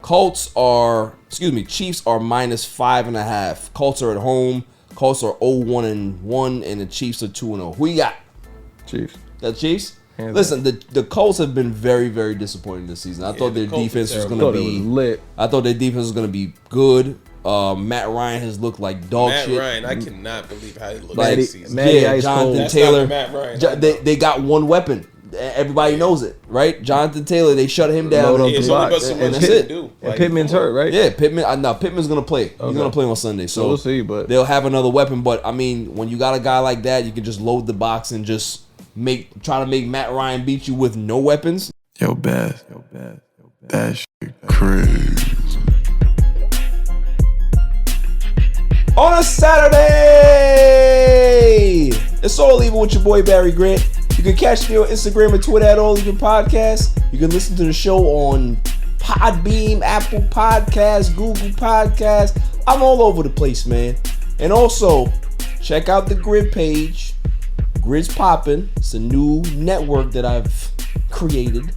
Chiefs are -5.5. Colts are at home. Colts are 0-1-1, and the Chiefs are 2-0. Who you got? Chiefs. The Chiefs? Listen, the Colts have been very, very disappointing this season. I thought their defense was going to be lit. I thought their defense was going to be good. Matt Ryan has looked like dog shit. Matt Ryan, I cannot believe how he looked this season. Jonathan Taylor. Matt Ryan. They got one weapon. Everybody knows it, right? Jonathan Taylor, they shut him down. And that's it. And Pittman's hurt, right? Yeah, Pittman's going to play. Okay. He's going to play on Sunday. So we'll see, but they'll have another weapon. But, I mean, when you got a guy like that, you can just load the box and just try to make Matt Ryan beat you with no weapons. Yo, Beth. That shit crazy. On a Saturday, it's All Even with your boy Barry Grant. You can catch me on Instagram and Twitter at All Even Podcast. You can listen to the show on Podbeam, Apple Podcasts, Google Podcasts. I'm all over the place, man. And also, check out the GRYD page. GRYD's popping. It's a new network that I've created.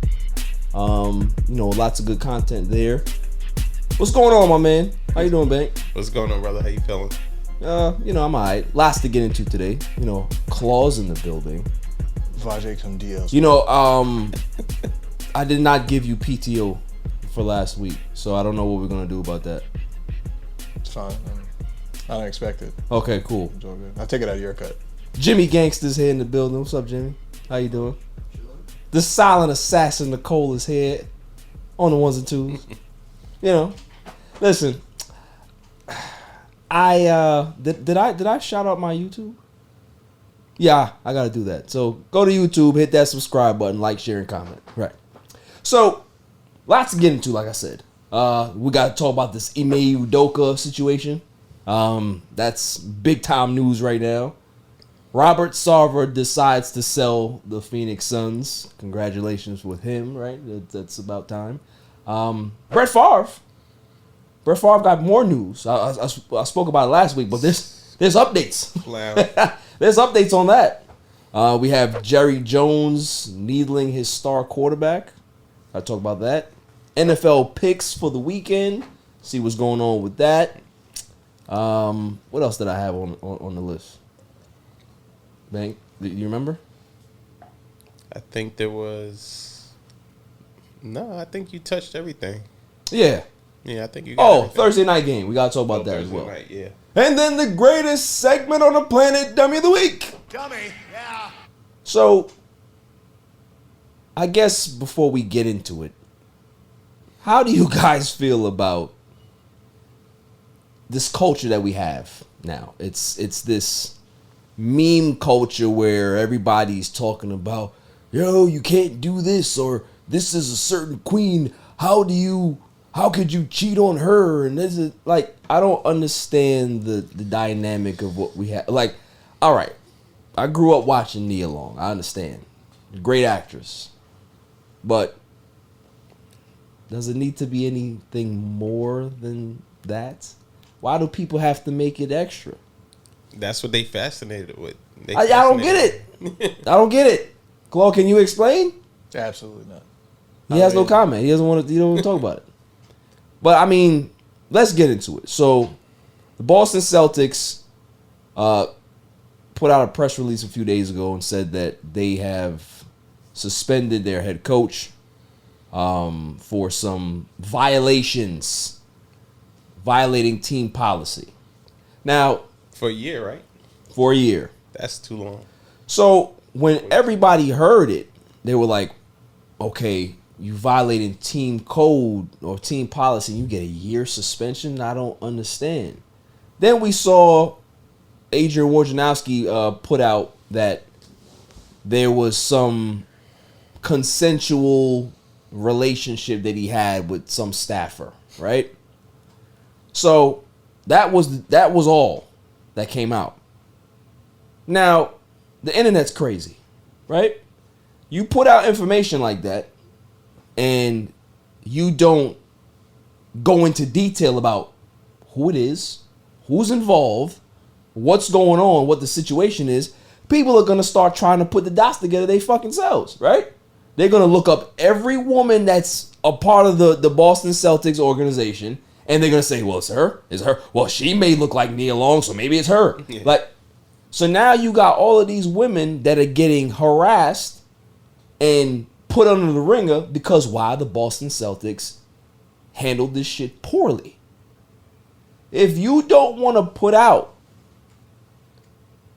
Lots of good content there. What's going on, my man? How you doing, Bank? What's going on, brother? How you feeling? I'm alright. Lots to get into today. Claws in the building. Vajay Kundios. I did not give you PTO for last week, so I don't know what we're gonna do about that. It's fine. I don't expect it. Okay, cool. It's all good. I'll take it out of your cut. Jimmy Gangster's here in the building. What's up, Jimmy? How you doing? The silent assassin Nicole is here on the ones and twos. Listen. Did I shout out my YouTube? Yeah, I gotta do that. So go to YouTube, hit that subscribe button, like, share, and comment. Right. So lots to get into, like I said. We gotta talk about this Ime Udoka situation. That's big time news right now. Robert Sarver decides to sell the Phoenix Suns. Congratulations with him, right? That's about time. Brett Favre got more news. I spoke about it last week, but there's updates. Wow. There's updates on that. We have Jerry Jones needling his star quarterback. I talk about that. NFL picks for the weekend. See what's going on with that. What else did I have on the list? Bank, do you remember? I think there was... No, I think you touched everything. Yeah. Yeah, I think you got everything. Thursday night game. We got to talk about that Thursday as well. Night, yeah. And then the greatest segment on the planet, Dummy of the Week. Dummy, yeah. So, I guess before we get into it, how do you guys feel about this culture that we have now? It's this meme culture where everybody's talking about, you can't do this, or this is a certain queen. How could you cheat on her? And this is like, I don't understand the dynamic of what we have. Like, all right, I grew up watching Nia Long. I understand. Great actress. But does it need to be anything more than that? Why do people have to make it extra? That's what they fascinated with. I don't get it. I don't get it. Claude, can you explain? Absolutely not. He has no comment. He doesn't want to. He don't want to talk about it. But I mean, let's get into it. So, the Boston Celtics put out a press release a few days ago and said that they have suspended their head coach for some violating team policy. Now, for a year, right? For a year. That's too long. So when everybody heard it, they were like, okay, you violating team code or team policy, you get a year suspension? I don't understand. Then we saw Adrian Wojnarowski put out that there was some consensual relationship that he had with some staffer, right? So that was all that came out. Now, the internet's crazy, right? You put out information like that and you don't go into detail about who it is, who's involved, what's going on, what the situation is. People are going to start trying to put the dots together they fucking selves, right? They're going to look up every woman that's a part of the Boston Celtics organization, and they're gonna say, well, it's her. It's her. Well, she may look like Nia Long, so maybe it's her. Yeah. Like, so now you got all of these women that are getting harassed and put under the ringer because why? The Boston Celtics handled this shit poorly. If you don't want to put out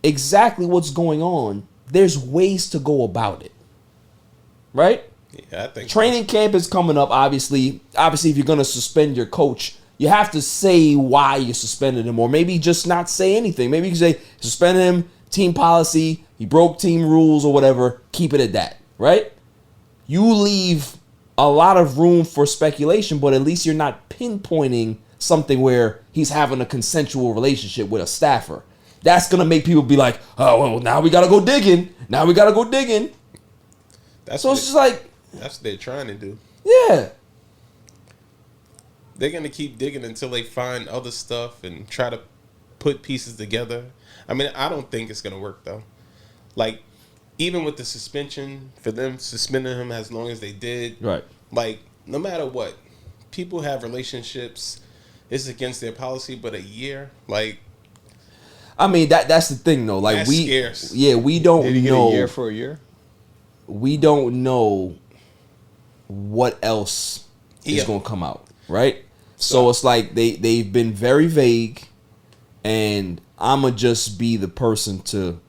exactly what's going on, there's ways to go about it. Right? Yeah, I think Training camp is coming up, obviously. Obviously, if you're going to suspend your coach, you have to say why you suspended him, or maybe just not say anything. Maybe you can say, suspend him, team policy, he broke team rules or whatever, keep it at that, right? You leave a lot of room for speculation, but at least you're not pinpointing something where he's having a consensual relationship with a staffer. That's going to make people be like, oh, well, now we got to go digging. that's So what it's just like, that's what they're trying to do. yeah. They're gonna keep digging until they find other stuff and try to put pieces together. I mean, I don't think it's gonna work though. Like, even with the suspension, for them suspending him as long as they did, Right. like, no matter what, people have relationships. It's against their policy, but a year, like, I mean, that's the thing though. Like, that's scarce. we don't Did he get know. a year for a year? We don't know what else is Yeah. going to come out, right? So it's like they've been very vague, and I'ma just be the person to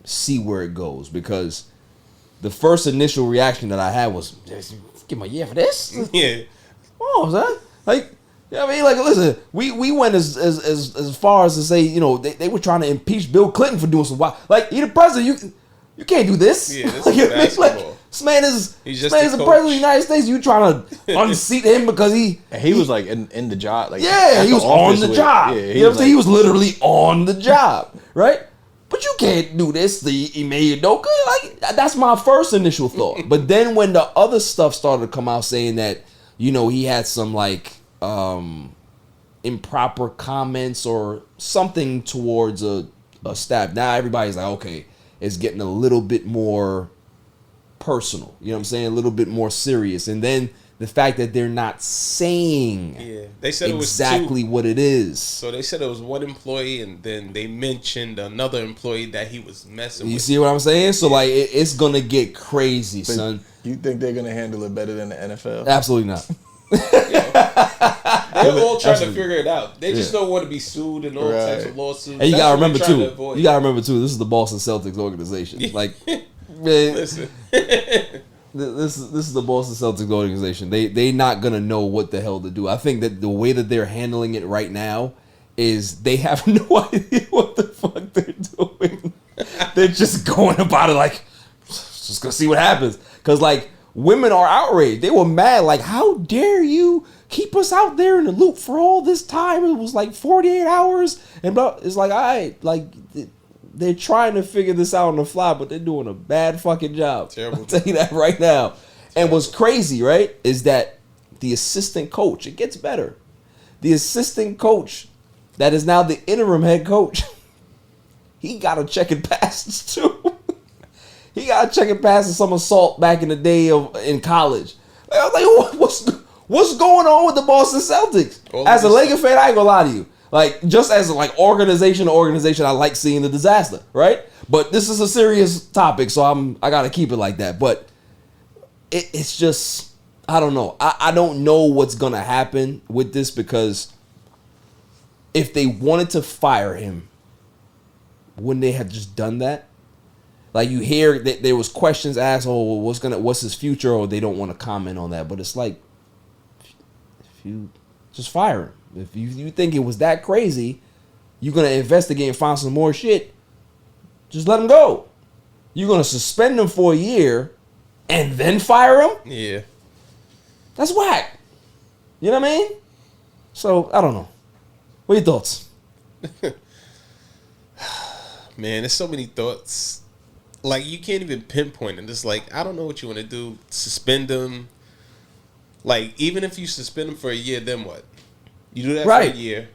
see where it goes, because the first initial reaction that I had was, give my year for this? Yeah, Oh, son. Like, you know what I mean? Like, listen, we went as far as to say, you know, they were trying to impeach Bill Clinton for doing some wild. Like, he the president, you can't do this. Yeah, this Like, is you know what I mean? basketball. Like, this man is He's this just man a is the coach. president of the United States. You trying to unseat him because he And he was like in the job. Like, yeah, at he the was on office the with- job. Yeah, You know what I'm saying? like- He was literally on the job, right? But you can't do this, the Ime Udoka. Like, that's my first initial thought. But then when the other stuff started to come out saying that, you know, he had some like improper comments or something towards a staff, now everybody's like, okay, it's getting a little bit more personal. You know what I'm saying? A little bit more serious. And then the fact that they're not saying yeah. They said exactly it was two. what it is. So they said it was one employee, and then they mentioned another employee that he was messing You with. see what I'm saying? So like it's gonna get crazy, But son. You think they're gonna handle it better than the NFL? Absolutely not. They're all trying to Absolutely. figure it out. They just Yeah. don't want to be sued and all types of lawsuits. And you That's gotta what remember they're trying to too. avoid. You gotta remember too. This is the Boston Celtics organization. Like, man, Listen. this is the Boston Celtics organization. They not gonna know what the hell to do. I think that the way that they're handling it right now is they have no idea what the fuck they're doing. They're just going about it like, just gonna see what happens. Cause like women are outraged. They were mad. Like, how dare you keep us out there in the loop for all this time? It was like 48 hours, and it's like, all right, like. They're trying to figure this out on the fly, but they're doing a bad fucking job. Terrible. I'll tell you that right now. And what's crazy, right, is that the assistant coach, it gets better. The assistant coach that is now the interim head coach, he got a checking passes too. He got a checking passes some assault back in the day in college. I was like, what's going on with the Boston Celtics? All As a this- Laker fan, I ain't gonna lie to you. Like, just as like organization to organization, I like seeing the disaster, right? But this is a serious topic, so I gotta keep it like that. But it's just, I don't know. I don't know what's gonna happen with this, because if they wanted to fire him, wouldn't they have just done that? Like, you hear that there was questions asked, oh, well, what's his future, or they don't want to comment on that. But it's like, if you just fire him. If you think it was that crazy, you're going to investigate and find some more shit, just let him go. You're going to suspend him for a year and then fire him? Yeah. That's whack. You know what I mean? So, I don't know. What are your thoughts? Man, there's so many thoughts. Like, you can't even pinpoint it. It's like, I don't know what you want to do. Suspend them. Like, even if you suspend them for a year, then what? You do that Right. for a year.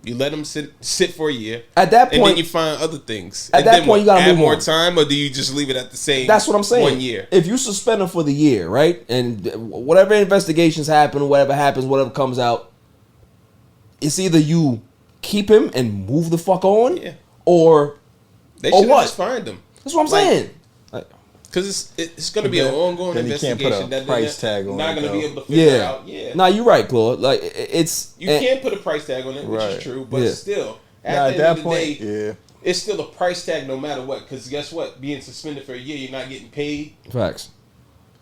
You let him sit for a year. At that point, and then you find other things. At that point, you gotta add move more on. time, or do you just leave it at the same? That's what I'm saying. 1 year. If you suspend him for the year, right, and whatever investigations happen, whatever happens, whatever comes out, it's either you keep him and move the fuck on, or they or should what? just find him. That's what I'm saying. Because it's going to be an ongoing then you can't investigation put a price tag on not it, going to be though. able to figure out. Yeah. Nah, you're right, Claude. Like it's You can't put a price tag on it, which Right. is true, but Yeah. still, At at the that end of the point, day, it's still a price tag no matter what. Because guess what? Being suspended for a year, you're not getting paid. facts.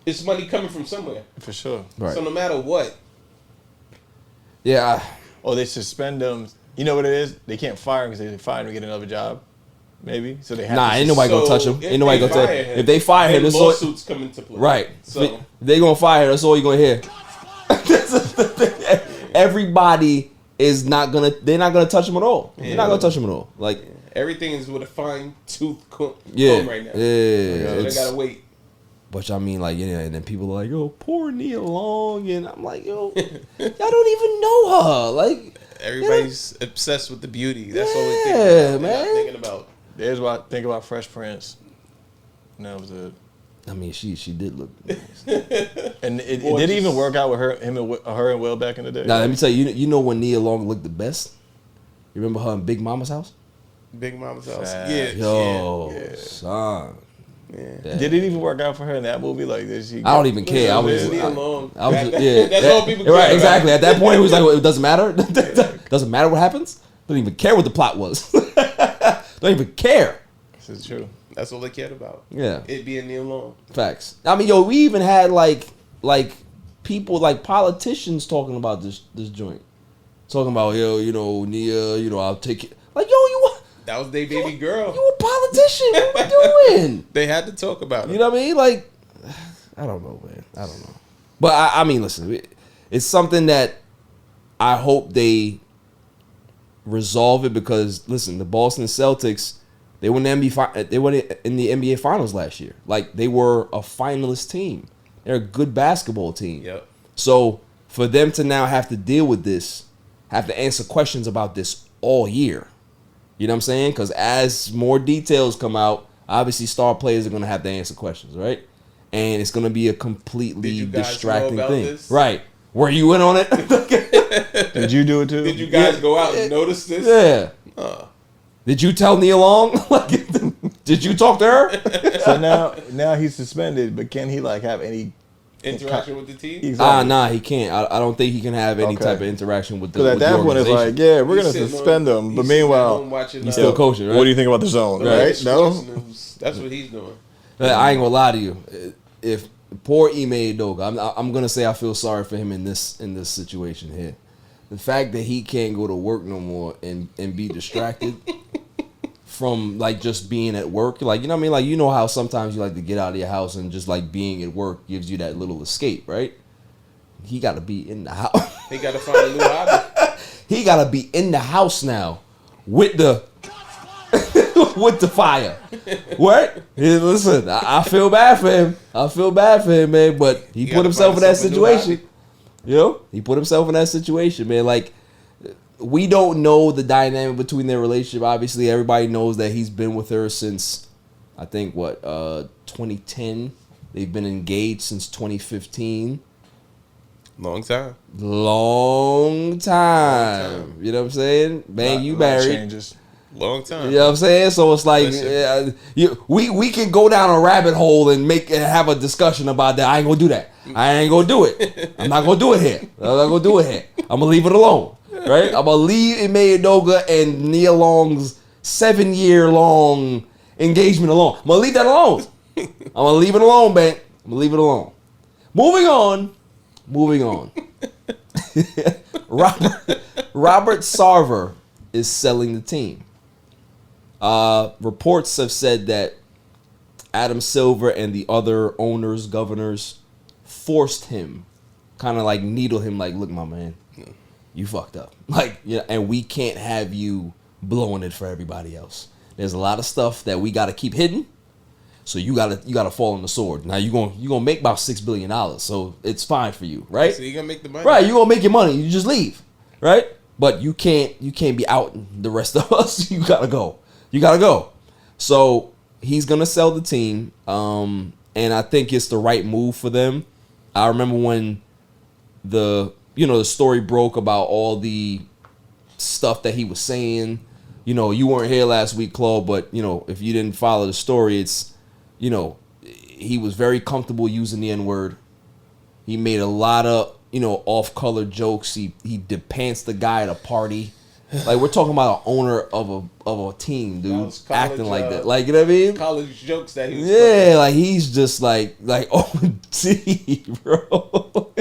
It's money coming from somewhere. For sure. Right. So no matter what, Yeah. Or they suspend them. You know what it is? They can't fire him because they fire him to get another job. Maybe. So they have Nah, to ain't nobody gonna So, touch him. if Ain't nobody they gonna touch fire him. him, If they fire him, then that's all. lawsuits come into play. Right. So If they gonna fire him. That's all you're gonna hear. Everybody is not gonna. They're not gonna touch him at all. They're not gonna touch him at all. Like everything is with a fine tooth comb yeah, right now. yeah. So they it's- gotta wait. But I mean, like, and then people are like, "Yo, poor Nia Long," and I'm like, "Yo, y'all don't even know her." Like, Everybody's obsessed with the beauty. That's all they think Yeah, about. They're man. not thinking about. There's what I think about Fresh Prince. And that was it. I mean, she did look nice. And it didn't even work out with her and Will back in the day. Now, let me tell you, you know when Nia Long looked the best? You remember her in Big Mama's house? Big Mama's house. Facts. Yeah. Yo, Yeah. son. Yeah. Did it even work out for her in that movie? Like, did she? I don't even care. I was, Listen, leave I, it alone. I was, That- yeah. that's all people care Right, about. exactly. At that point, it was like, well, it doesn't matter. Doesn't matter what happens. Don't even care what the plot was. Don't even care. This is true. That's all they cared about. Yeah. It being Neil Long. Facts. I mean, yo, we even had like people, like politicians talking about this joint. Talking about, yo, Nia, I'll take it. Like, yo, That was their baby girl. you a politician. What are you doing? They had to talk about it. You know what I mean? Like, I don't know, man. I don't know. But I mean, listen, it's something that I hope they resolve it because, listen, the Boston Celtics, they won the NBA Finals last year. Like, they were a finalist team. They're a good basketball team. Yep. So for them to now have to deal with this, have to answer questions about this all year. You know what I'm saying? Because as more details come out, obviously star players are going to have to answer questions, right? And it's going to be a completely Did you guys distracting know about thing. this? Right. Were you in on it? Did you do it too? Did you guys go out and notice this? Yeah. Did you tell Nia Long? Did you talk to her? So now he's suspended, but can he like have any Interaction with the team? Exactly. Nah, he can't. I don't think he can have any Okay. type of interaction with the Because at with the that point it's organization. like, yeah, we're He's gonna sitting suspend on- him, but he's sitting at meanwhile, home watching, he's still coaching, right? what do you think about the zone? Right? Sports No. news. That's what he's doing. I ain't gonna lie to you. If poor Ime Udoka, I'm gonna say I feel sorry for him in this situation here. The fact that he can't go to work no more and be distracted from like just being at work, like, you know what I mean? Like, you know how sometimes you like to get out of your house and just like being at work gives you that little escape, right? He got to be in the house. He got to find a new hobby. He got to be in the house now with the with the fire. What? Hey, listen, I feel bad for him. I feel bad for him, man. But he put gotta himself in find that himself a new situation. hobby. You know, he put himself in that situation, man. Like, we don't know the dynamic between their relationship. Obviously, everybody knows that he's been with her since, I think, 2010. They've been engaged since 2015. Long time. Long time. You know what I'm saying? Man, you married. Changes. Long time. You know what I'm saying? So it's like, Listen. we can go down a rabbit hole and have a discussion about that. I ain't gonna do that. I ain't gonna do it. I'm not gonna do it here. I'm not gonna do it here. I'm gonna leave it alone. Right? I'm gonna leave Ime Udoka and Nia Long's 7-year-long engagement alone. I'm gonna leave that alone. I'm gonna leave it alone, man. I'm gonna leave it alone. Moving on. Robert Sarver is selling the team. Reports have said that Adam Silver and the other owners, governors, forced him, kind of like needle him, like, look, my man, you fucked up. Like, yeah, and we can't have you blowing it for everybody else. There's a lot of stuff that we got to keep hidden. So you gotta fall on the sword. Now you're gonna make about $6 billion, so it's fine for you, right? So you gonna make the money. Right, you're gonna make your money. You just leave, right? But you can't be outing the rest of us. You gotta go. So he's gonna sell the team, and I think it's the right move for them. I remember when the story broke about all the stuff that he was saying. You weren't here last week, Claude, but if you didn't follow the story, it's he was very comfortable using the N-word. He made a lot of off-color jokes. He depants the guy at a party. Like, we're talking about an owner of a team, dude, acting like that. Like, you know what I mean? College jokes that he was putting. Like he's just like OD, bro.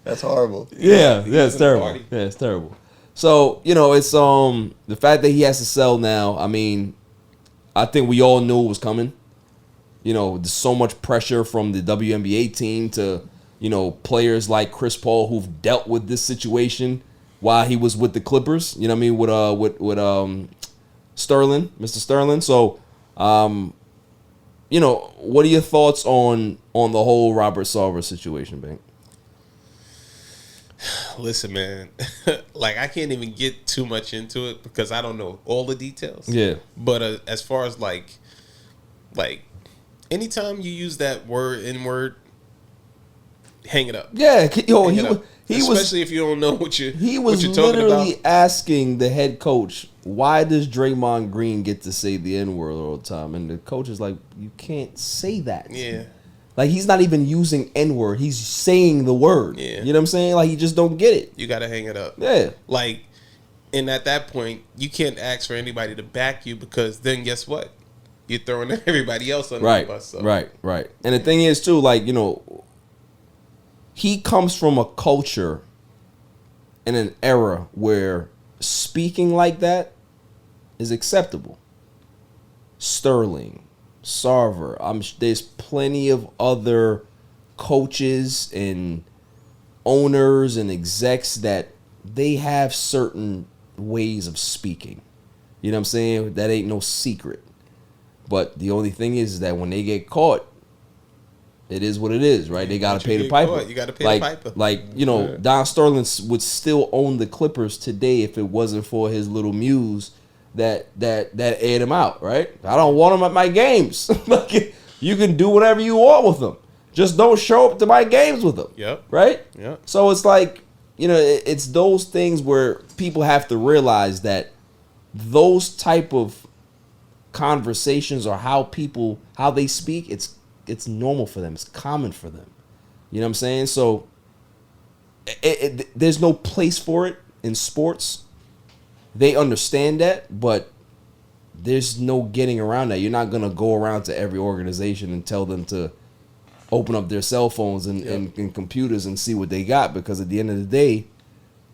That's horrible. Yeah, it's terrible. Yeah, it's terrible. So, it's the fact that he has to sell now. I mean, I think we all knew it was coming. There's so much pressure from the WNBA team to, players like Chris Paul who've dealt with this situation while he was with the Clippers. You know what I mean? With Sterling, Mr. Sterling. So, what are your thoughts on the whole Robert Sarver situation, Bank? Listen, man, like, I can't even get too much into it because I don't know all the details. Yeah. But as far as like anytime you use that word, N-word, hang it up. Yeah, he especially if you don't know what you're literally asking the head coach, why does Draymond Green get to say the N-word all the time? And the coach is like, you can't say that. Yeah. Like, he's not even using N-word. He's saying the word. Yeah. You know what I'm saying? Like, he just don't get it. You got to hang it up. Yeah. Like, and at that point, you can't ask for anybody to back you because then guess what? You're throwing everybody else under the bus. So. Right. And the thing is, too, like, he comes from a culture and an era where speaking like that is acceptable. Sterling, Sarver, there's plenty of other coaches and owners and execs that they have certain ways of speaking. You know what I'm saying? That ain't no secret. But the only thing is that when they get caught, it is what it is, right? They got to pay the piper. You got to pay the piper. Like, Don Sterling would still own the Clippers today if it wasn't for his little muse that aired him out, right? I don't want him at my games. Like, you can do whatever you want with them. Just don't show up to my games with them. Yep. Right? Yep. So it's like, it's those things where people have to realize that those type of conversations or how they speak, it's normal for them. It's common for them. You know what I'm saying? So there's no place for it in sports. They understand that, but there's no getting around that. You're not going to go around to every organization and tell them to open up their cell phones and computers and see what they got, because at the end of the day,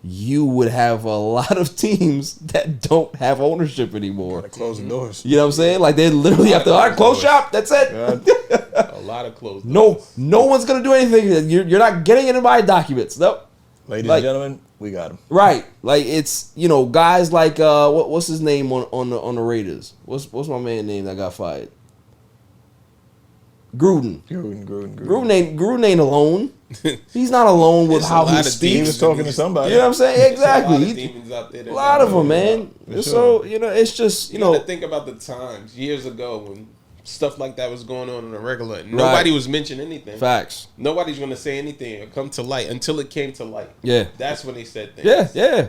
you would have a lot of teams that don't have ownership anymore. Gotta close the doors. You know what I'm saying? Like, they literally have to close shop. That's it. A lot of closed doors. No one's going to do anything. You're not getting into my documents. Nope. Ladies and gentlemen, we got him. Right. Like, it's, guys like, what's his name on the Raiders? What's my man's name that got fired? Gruden. Gruden ain't alone. He's not alone with how he speaks. He was talking to somebody. You know what I'm saying? Exactly. A lot of demons out there. A lot of them, man. So, it's just, You got to think about the times years ago when stuff like that was going on a regular. Nobody was mentioning anything. Facts. Nobody's going to say anything or come to light until it came to light. Yeah. That's when they said things. Yeah.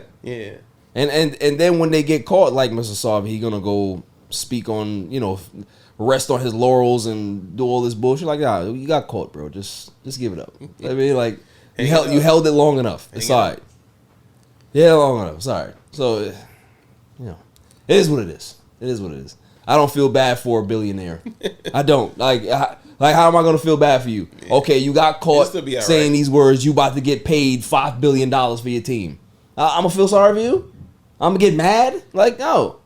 And then when they get caught, like Mr. Sarver, he going to go speak on, rest on his laurels and do all this bullshit. Like, you got caught, bro. Just give it up. I mean, like, you held it long enough. It's all right. Yeah, long enough. It's all right. So, it is what it is. It is what it is. I don't feel bad for a billionaire. I don't. Like, how am I going to feel bad for you? Okay, you got caught saying these words. You about to get paid $5 billion for your team. I'm going to feel sorry for you? I'm going to get mad? Like, no.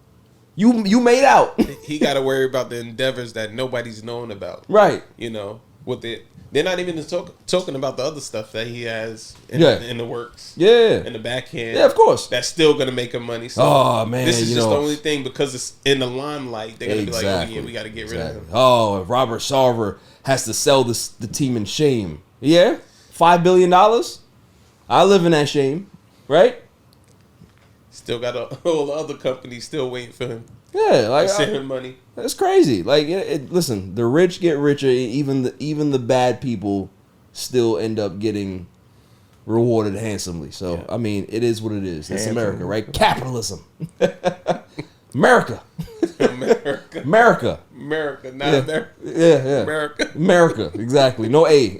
You made out. He got to worry about the endeavors that nobody's known about. Right. With it. They're not even talking about the other stuff that he has in the works. Yeah. In the backhand. Yeah, of course. That's still going to make him money. So oh, man. This is just the only thing, because it's in the limelight. They're going to be like, oh, yeah, we got to get rid of him. Oh, if Robert Sarver has to sell the team in shame. Yeah? $5 billion? I live in that shame. Right? Still got all the other companies still waiting for him. Yeah, like send him money. It's crazy. Like, listen, the rich get richer. Even the bad people still end up getting rewarded handsomely. So I mean, it is what it is. It's America, right? Capitalism. America. America. Not America. Yeah. America. Exactly. No A.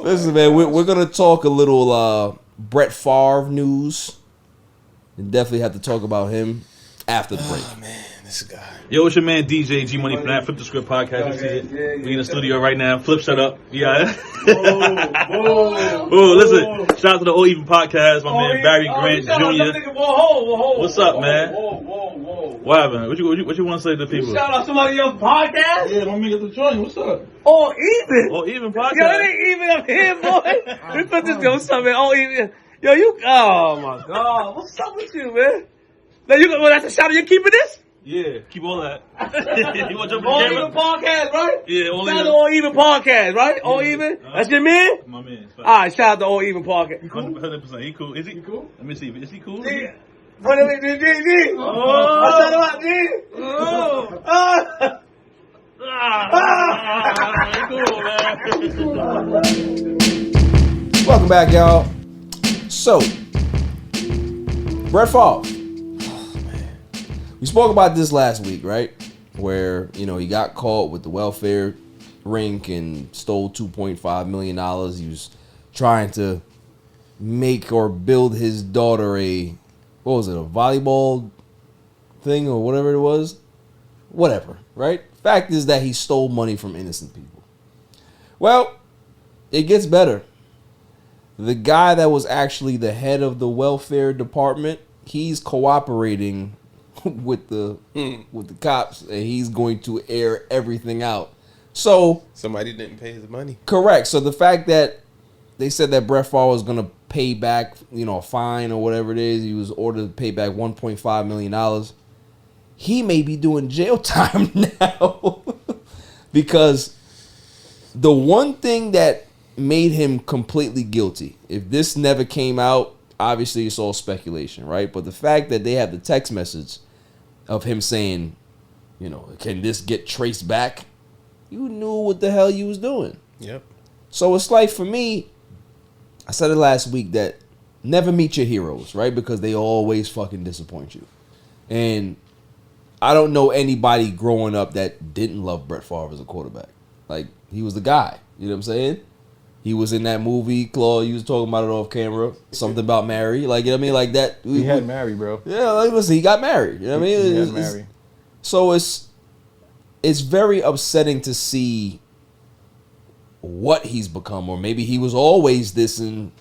Listen, man, we're gonna talk a little Brett Favre news. And definitely have to talk about him after the break. Oh man, this guy. Yo, it's your man DJ G Money from that Flip the Script podcast. You see it? We in the studio right now. Flip, shut up. Yeah. Whoa, listen. Shout out to the All Even podcast. My man Barry Grant Jr. What's up, man? What happened? What you want to say to the people? Shout out somebody else's podcast? Yeah, my man got the joint. What's up? All Even. All Even podcast. Yo, it ain't even up here, boy. We put this yo, what's up, man? All Even. Yo, you. Oh my God. What's up with you, man? Now you. Well, that's a shout out. You keeping this? Yeah, keep all that. You want to jump All in the Even camera? podcast, right? Yeah, All Shout out Even. to All Even podcast, right? All Even. That's your man. My man. All right, shout out to All Even podcast. 100%. He cool. Is he cool? Let me see. Is he cool? G. Put him in G. I shout him out, G. He cool, man. Welcome back, y'all. So, Brett Favre. We spoke about this last week, right? Where, he got caught with the welfare rink and stole $2.5 million. He was trying to make or build his daughter a volleyball thing or whatever it was? Whatever, right? Fact is that he stole money from innocent people. Well, it gets better. The guy that was actually the head of the welfare department, he's cooperating with the cops, and he's going to air everything out. So Somebody didn't pay his money. correct. So the fact that they said that Brett Favre was going to pay back, a fine or whatever it is, he was ordered to pay back $1.5 million. He may be doing jail time now because the one thing that made him completely guilty, if this never came out, obviously it's all speculation, right? But the fact that they have the text message of him saying, can this get traced back? You knew what the hell you was doing. Yep. So it's like, for me, I said it last week that never meet your heroes, right? Because they always fucking disappoint you. And I don't know anybody growing up that didn't love Brett Favre as a quarterback. Like, he was the guy. You know what I'm saying? He was in that movie, Claude, you was talking about it off camera. Something about Mary. Like, you know what I mean? Like that. He had Mary, bro. Yeah, like, listen, he got married. You know what I mean? He had Mary. So it's very upsetting to see what he's become, or maybe he was always this and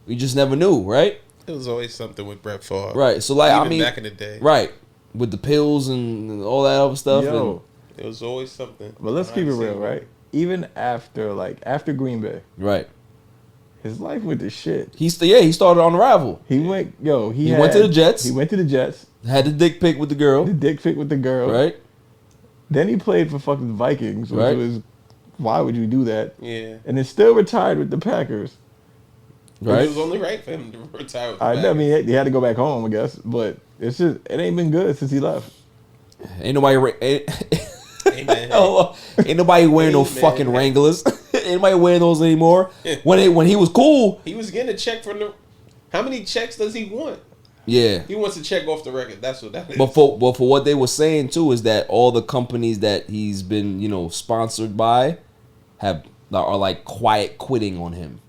we just never knew, right? It was always something with Brett Favre. Right. So like, Even back in the day. right, with the pills and all that other stuff. Yo, It was always something. but let's keep it real, right? Even after Green Bay, Right. his life went to shit. He started on Rival. He went, He went to the Jets. He went to the Jets. Had the dick pic with the girl. The dick pic with the girl. Right. Then he played for fucking Vikings, which Right. was, why would you do that? Yeah. And then still retired with the Packers. Right. It was only right for him to retire with the I Packers. mean, he had to go back home, I guess, but it ain't been good since he left. Ain't nobody. Amen. Ain't nobody wearing no Amen. fucking Wranglers. Ain't nobody wearing those anymore. When he was cool. He was getting a check from the. How many checks does he want? Yeah. He wants a check off the record. That's what that is. But for what they were saying too is that all the companies that he's been, sponsored by are like quiet quitting on him.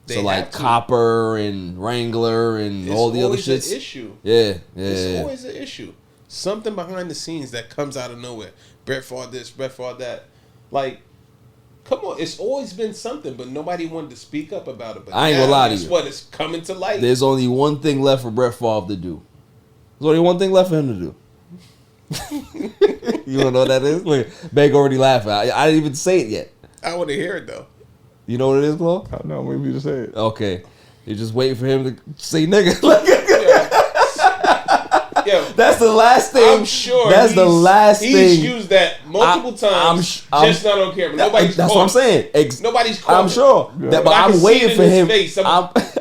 They So like have to. Copper and Wrangler and It's all the other always an shits. issue. Yeah. It's always an issue. Something behind the scenes that comes out of nowhere. Brett Favre this, Brett Favre that. Like, come on. It's always been something, but nobody wanted to speak up about it. But I ain't gonna lie to it's you. what it's coming to light. There's only one thing left for Brett Favre to do. There's only one thing left for him to do. You don't know what that is? Look, Beg already laughing. I didn't even say it yet. I want to hear it, though. You know what it is, Claude? I don't know, maybe you just say it. Okay. You're just waiting for him to say nigga. Yo, That's the last thing. I'm sure that's the last he's thing. used that multiple times. Just not on camera. Nobody's That's caught what I'm it. saying. Nobody's caught I'm it. sure. That, but I can I'm see waiting it for in his him. face.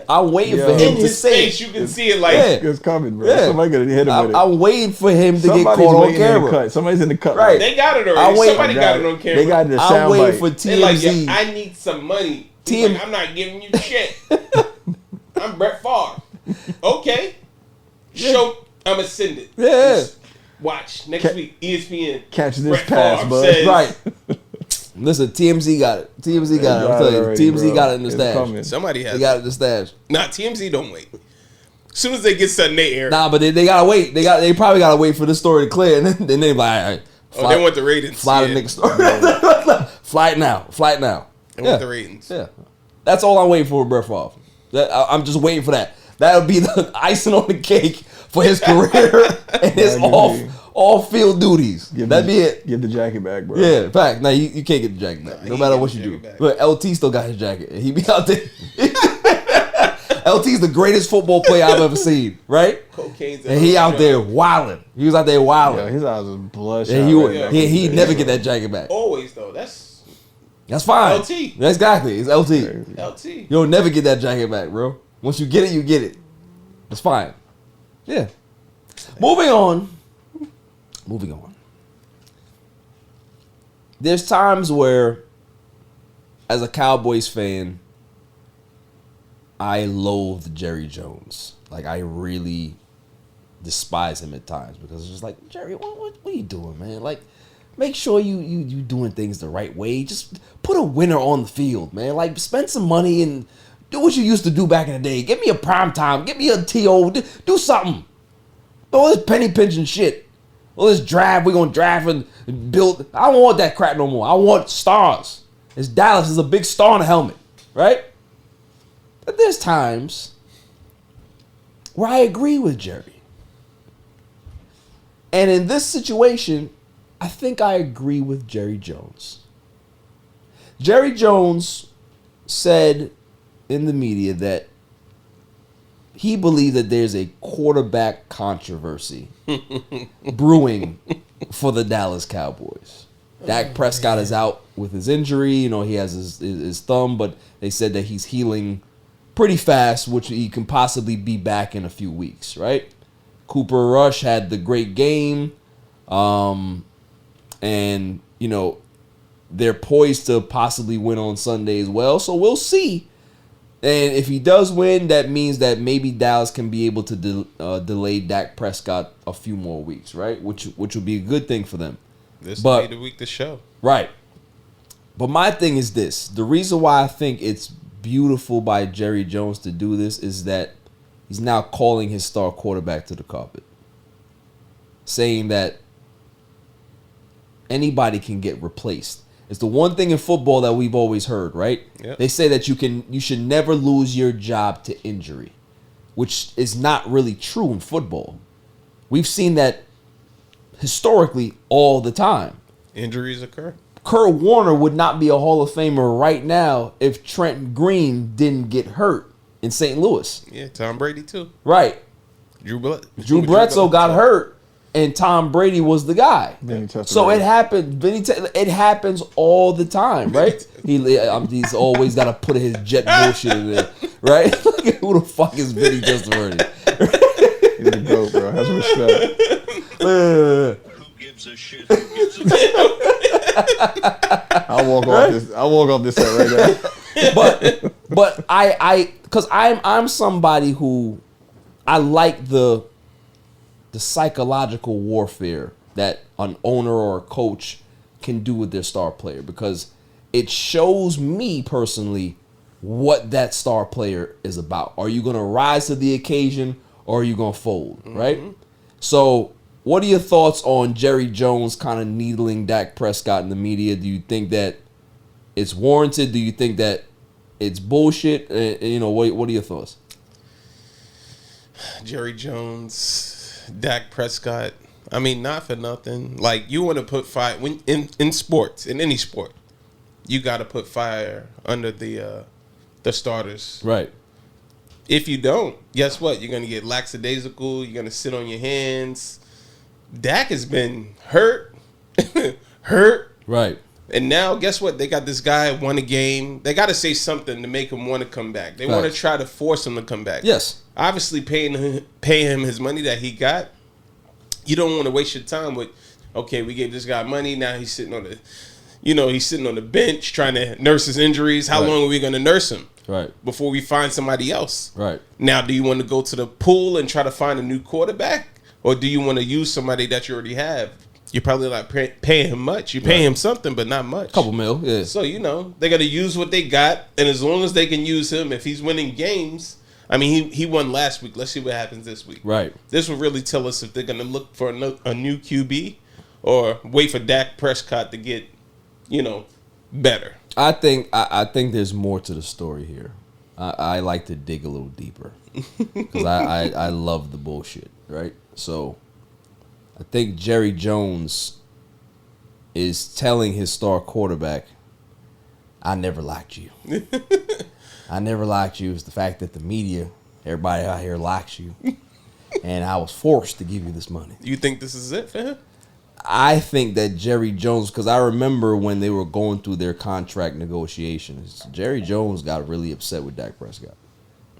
I'm waiting for Yo. him In to his say face, it. you can see it like. Yeah. It's coming, bro. Yeah. Somebody gonna hit him with it. I'm waiting for him to Somebody's get caught on waiting in the camera. cut. Somebody's in the cut. Right. They got it I already. wait- Somebody got it on camera. They got the I'm sound waiting bite. for They like, TMZ. yeah, I need some money. He's like, I'm not giving you shit. I'm Brett Favre. Okay. Show. I'm going to send it. Yeah. Just watch. Next week, ESPN. Catch this Brett pass, Favre bud. says- Right. Listen, TMZ got it. TMZ got it. I'm telling you. already, TMZ bro. got it in the It's stash. coming. Somebody has They got it in the stash. Nah, TMZ don't wait. As soon as they get something, they air. Nah, but they gotta wait. They probably gotta wait for this story to clear, and then they be like, all right, They want the ratings. fly yeah. the nigga story. Flight now. They want the ratings. Yeah, that's all I'm waiting for with Brett Favre. I'm just waiting for that. That'll be the icing on the cake for his career and his off field duties. That'd be it. Give the jacket back, bro. Yeah, in fact, now you can't get the jacket back, no matter what you do. But LT still got his jacket. He be out there. LT's the greatest football player I've ever seen, right? Cocaine's And he out there wilding. He was out there Yo, wilding. his eyes was bloodshot. And he'd never get that jacket back. Always, though. That's That's fine. LT. Exactly. It's LT. LT. You'll never get that jacket back, bro. Once you get it, you get it. It's fine. Yeah. Moving on. There's times where, as a Cowboys fan, I loathe Jerry Jones. Like, I really despise him at times because it's just like, Jerry, what are you doing, man? Like, make sure you doing things the right way. Just put a winner on the field, man. Like, spend some money and do what you used to do back in the day. Give me a prime time. Give me a TO. Do something. All this penny pinching shit. All this draft. We're going to draft and build. I don't want that crap no more. I want stars. It's Dallas. Is a big star on the helmet. Right? But there's times where I agree with Jerry. And in this situation, I think I agree with Jerry Jones. Jerry Jones said in the media that he believed that there's a quarterback controversy brewing for the Dallas Cowboys. Dak Prescott is out with his injury. You know, he has his thumb, but they said that he's healing pretty fast, which he can possibly be back in a few weeks, right? Cooper Rush had the great game. And, you know, they're poised to possibly win on Sunday as well. So we'll see. And if he does win, that means that maybe Dallas can be able to delay Dak Prescott a few more weeks, right? Which would be a good thing for them. This will be the week to show. Right. But my thing is this. The reason why I think it's beautiful by Jerry Jones to do this is that he's now calling his star quarterback to the carpet. Saying that anybody can get replaced. It's the one thing in football that we've always heard, right? Yep. They say that you should never lose your job to injury, which is not really true in football. We've seen that historically all the time. Injuries occur. Kurt Warner would not be a Hall of Famer right now if Trent Green didn't get hurt in St. Louis. Yeah, Tom Brady too. Right. Drew Bledsoe got hurt, and Tom Brady was the guy. So it happened. It happens all the time, right? He's always got to put his jet bullshit in there, right? Who the fuck is Vinny Testaverde? He's a goat, bro. Have some respect. Who gives a shit? Who gives a shit? I'll walk off this set right now. But because I'm somebody who I like the psychological warfare that an owner or a coach can do with their star player, because it shows me personally what that star player is about. Are you going to rise to the occasion or are you going to fold, right? So what are your thoughts on Jerry Jones kind of needling Dak Prescott in the media? Do you think that it's warranted? Do you think that it's bullshit? What are your thoughts? Jerry Jones, Dak Prescott. I mean, not for nothing. Like, you want to put fire when in sports, in any sport, you got to put fire under the starters. Right. If you don't, guess what? You're gonna get lackadaisical. You're gonna sit on your hands. Dak has been hurt, hurt. Right. And now, guess what? They got this guy won a game. They got to say something to make him want to come back. They want to try to force him to come back. Yes. Obviously, pay him his money that he got. You don't want to waste your time with, okay, we gave this guy money. Now he's sitting on the, he's sitting on the bench trying to nurse his injuries. How long are we going to nurse him? Right. Before we find somebody else. Right. Now, do you want to go to the pool and try to find a new quarterback? Or do you want to use somebody that you already have? You're probably not paying him much. You're paying him something, but not much. Couple mil, yeah. So, they're going to use what they got. And as long as they can use him, if he's winning games, I mean, he won last week. Let's see what happens this week. Right. This will really tell us if they're going to look for a new QB or wait for Dak Prescott to get, better. I think there's more to the story here. I like to dig a little deeper because I love the bullshit, right? So I think Jerry Jones is telling his star quarterback, I never liked you. I never liked you. It's the fact that the media, everybody out here likes you. And I was forced to give you this money. You think this is it for him? I think that Jerry Jones, because I remember when they were going through their contract negotiations, Jerry Jones got really upset with Dak Prescott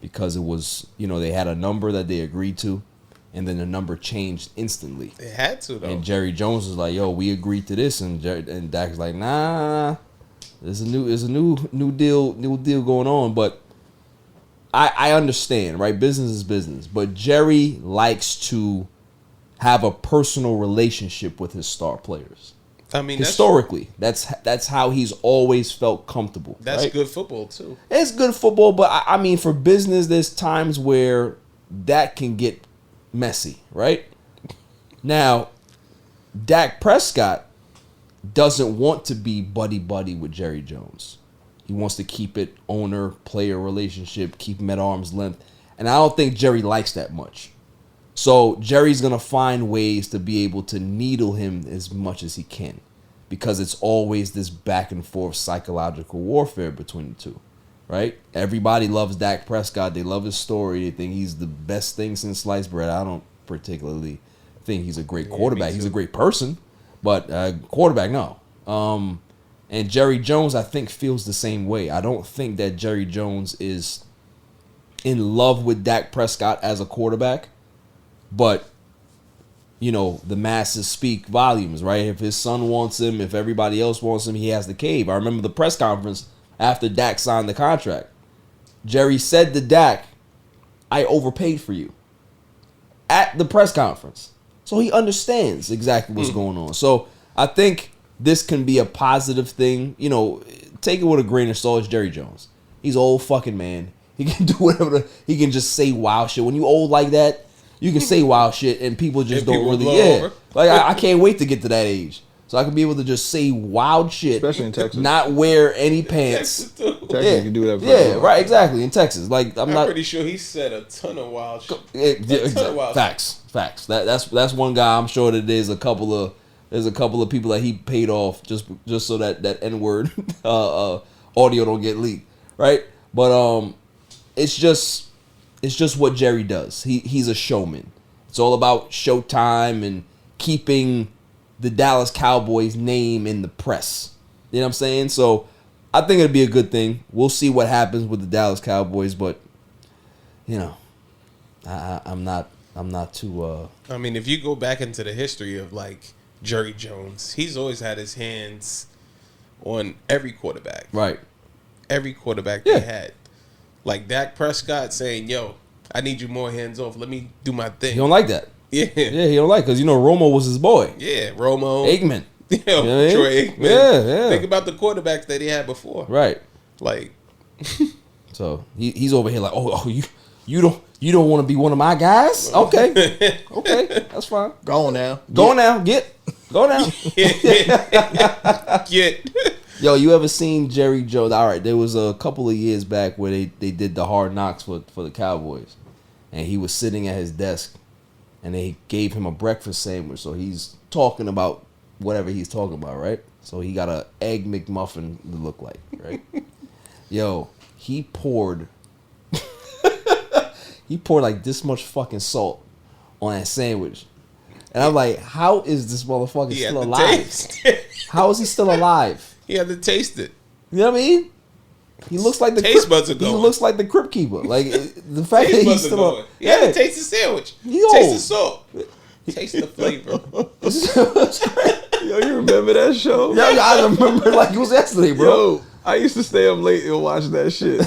because it was, they had a number that they agreed to, and then the number changed instantly. They had to, though. And Jerry Jones was like, "Yo, we agreed to this," and Dak's like, "Nah, there's a new deal going on." But I understand, right? Business is business, but Jerry likes to have a personal relationship with his star players. I mean, historically, that's how he's always felt comfortable. That's right? good football too. It's good football, but I mean, for business, there's times where that can get messy, right? Now, Dak Prescott doesn't want to be buddy-buddy with Jerry Jones. He wants to keep it owner-player relationship, keep him at arm's length. And I don't think Jerry likes that much. So Jerry's going to find ways to be able to needle him as much as he can because it's always this back-and-forth psychological warfare between the two, right? Everybody loves Dak Prescott. They love his story. They think he's the best thing since sliced bread. I don't particularly think he's a great quarterback. He's a great person, but quarterback, no. And Jerry Jones, I think, feels the same way. I don't think that Jerry Jones is in love with Dak Prescott as a quarterback, but, the masses speak volumes, right? If his son wants him, if everybody else wants him, he has to cave. I remember the press conference after Dak signed the contract. Jerry said to Dak, I overpaid for you at the press conference. So he understands exactly what's going on. So I think this can be a positive thing. Take it with a grain of salt. It's Jerry Jones. He's an old fucking man. He can do whatever. He can just say wild shit. When you old like that, you can say wild shit and people just don't really. Yeah. Like I can't wait to get to that age. So I can be able to just say wild shit. Especially in Texas. Not wear any pants. Texas, you can do whatever. Yeah, right, exactly. In Texas. Like I'm not pretty sure he said a ton of wild shit. Facts. That's one guy. I'm sure that there's a couple of people that he paid off just so that N-word audio don't get leaked. Right? But it's just what Jerry does. He's a showman. It's all about showtime and keeping the Dallas Cowboys name in the press. You know what I'm saying? So I think it'd be a good thing. We'll see what happens with the Dallas Cowboys, but I'm not too I mean, if you go back into the history of like Jerry Jones, he's always had his hands on every quarterback. Right. Every quarterback they had. Like Dak Prescott saying, "Yo, I need you more hands off. Let me do my thing." He don't like that. Yeah, he don't like because Romo was his boy. Yeah, Romo, Aikman, Troy Aikman. Yeah. Think about the quarterbacks that he had before. Right. Like, so he's over here like, oh, you don't want to be one of my guys? Okay, that's fine. Go on now. Go now. Get. Yo, you ever seen Jerry Jones? All right, there was a couple of years back where they did the Hard Knocks for the Cowboys, and he was sitting at his desk, and they gave him a breakfast sandwich. So he's talking about whatever he's talking about, right? So he got a egg McMuffin to look like, right? Yo, he poured he poured like this much fucking salt on that sandwich. And I'm like, how is this motherfucker He had still to alive? taste it. How is he still alive? He had to taste it. You know what I mean? He looks like the Taste buds are He going. looks like the Crypt Keeper. Like the fact that Taste he's buds are still going. He had to taste the sandwich. Yo. Taste the salt. Taste the flavor. Yo, you remember that show? Yo, I remember like it was yesterday, bro. Yo, I used to stay up late and watch that shit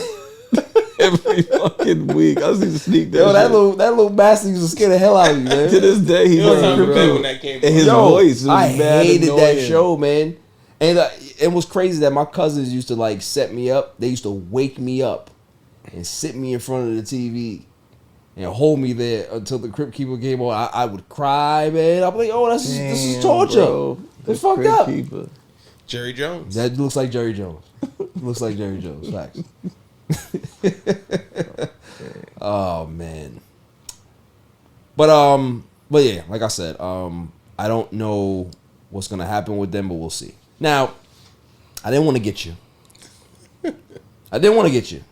every fucking week. I used to sneak that. Yo, that shit. little bastard used to scare the hell out of you, man. To this day, he It was does, time to bro. bed when that came And his on. voice was I mad hated that annoying. show, man. And it was crazy that my cousins used to like set me up. They used to wake me up and sit me in front of the TV and hold me there until the Crypt Keeper came on. I would cry, man. I'm like, oh, this is Damn, torture. bro. It's The fucked Crypt up. Keeper. Jerry Jones. That looks like Jerry Jones. Looks like Jerry Jones. Facts. Oh man. But yeah, like I said, I don't know what's gonna happen with them, but we'll see. Now, I didn't want to get you.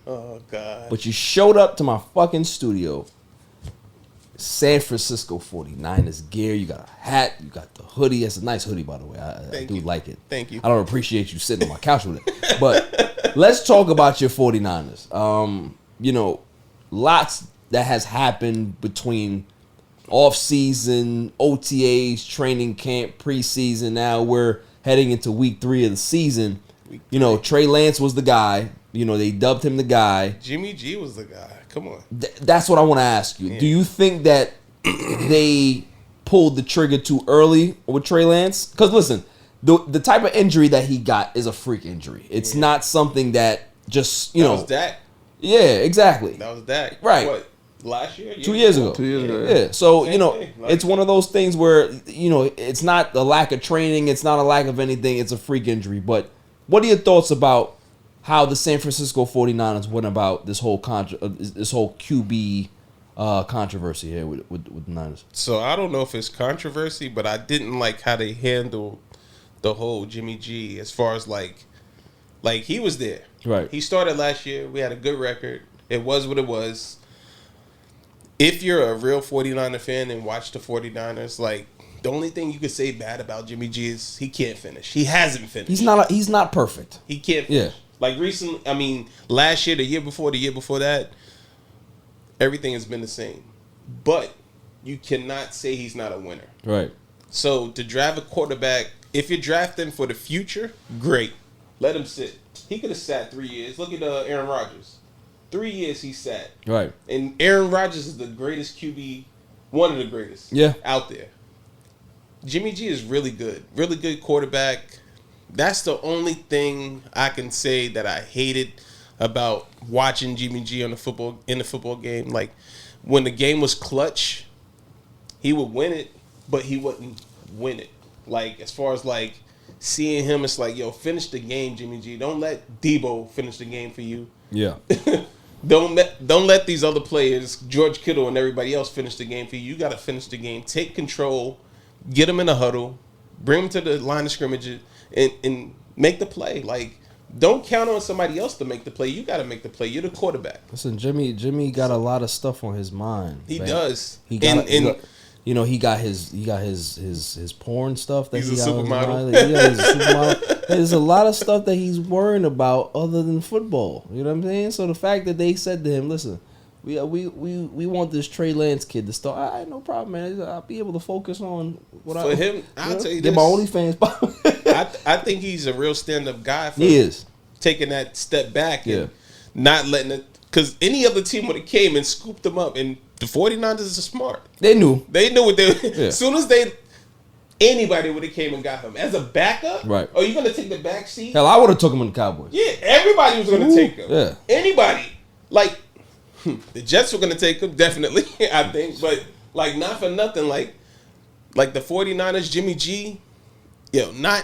Oh God. But you showed up to my fucking studio. San Francisco 49ers gear. You got a hat. You got the hoodie. It's a nice hoodie, by the way. I do like it. Thank you. I don't appreciate you sitting on my couch with it. But let's talk about your 49ers. You know, lots that has happened between off-season, OTAs, training camp, preseason. Now we're heading into week 3 of the season. You know, Trey Lance was the guy. You know, they dubbed him the guy. Jimmy G was the guy. Come on. That's what I want to ask you. Yeah. Do you think that they pulled the trigger too early with Trey Lance? Because listen, the type of injury that he got is a freak injury. It's not something that just, you That know. was Dak. Yeah, exactly. That was Dak. Right. What? Last year? 2 years ago. 2 years ago. Yeah. So, Same you know, thing. Like- it's one of those things where, you know, it's not a lack of training. It's not a lack of anything. It's a freak injury. But what are your thoughts about how the San Francisco 49ers went about this whole QB controversy here with the Niners? So I don't know if it's controversy, but I didn't like how they handled the whole Jimmy G as far as like he was there. Right. He started last year. We had a good record. It was what it was. If you're a real 49er fan and watch the 49ers, like the only thing you could say bad about Jimmy G is he can't finish. He hasn't finished. He's not perfect. He can't Yeah. finish. Like recently, I mean, last year, the year before that, everything has been the same. But you cannot say he's not a winner. Right. So to draft a quarterback, if you're drafting for the future, great. Let him sit. He could have sat 3 years. Look at Aaron Rodgers. 3 years he sat. Right. And Aaron Rodgers is the greatest QB, one of the greatest out there. Jimmy G is really good quarterback. That's the only thing I can say that I hated about watching Jimmy G in the football game. Like when the game was clutch, he would win it, but he wouldn't win it. Like as far as like seeing him, it's like, yo, finish the game, Jimmy G. Don't let Debo finish the game for you. Yeah. Don't let these other players, George Kittle and everybody else, finish the game for you. You got to finish the game. Take control. Get them in a huddle. Bring them to the line of scrimmage and make the play. Like, don't count on somebody else to make the play. You got to make the play. You're the quarterback. Listen, Jimmy got a lot of stuff on his mind. He man. does. He got his porn stuff that He's he a got on his supermodel. mind. Yeah, he's a supermodel. There's a lot of stuff that he's worrying about other than football. You know what I'm saying? So the fact that they said to him, "Listen, we want this Trey Lance kid to start." All right, no problem, man. I'll be able to focus on what For him, I'll tell you get this. my OnlyFans. I think he's a real stand-up guy for He is. taking that step back and Yeah. not letting it. Because any other team would have came and scooped them up. And the 49ers are smart. They knew. They knew what they were. Yeah. As soon as anybody would have came and got him. As a backup? Right. Are you going to take the back seat? Hell, I would have took him in the Cowboys. Yeah, everybody was going to take him. Yeah. Anybody. Like, the Jets were going to take him, definitely, I think. But, like, not for nothing. Like the 49ers, Jimmy G, I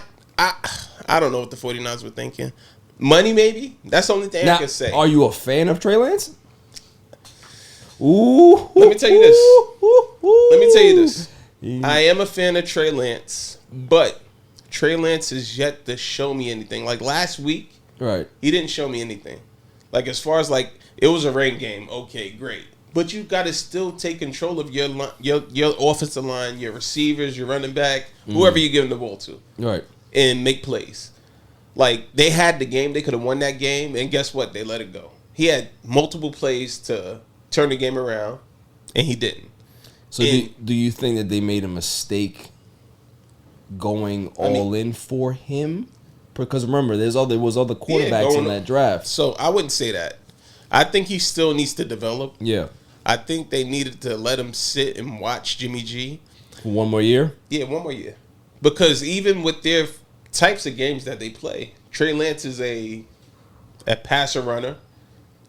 don't know what the 49ers were thinking. Money, maybe? That's the only thing I Now, can say. are you a fan of Trey Lance? Ooh. Let me tell you this. Let me tell you this. Yeah. I am a fan of Trey Lance, but Trey Lance has yet to show me anything. Like last week, Right. he didn't show me anything. Like as far as like, it was a rain game. Okay, great. but you got to still take control of your offensive line, your receivers, your running back, whoever you're giving the ball to, Right. and make plays. Like, they had the game. They could have won that game, and guess what? They let it go. He had multiple plays to turn the game around, and he didn't. So do you think that they made a mistake going all in for him? Because remember, there was other quarterbacks in that draft. So I wouldn't say that. I think he still needs to develop. Yeah. I think they needed to let him sit and watch Jimmy G. For one more year? Yeah, one more year. Because even with their types of games that they play, Trey Lance is a passer runner.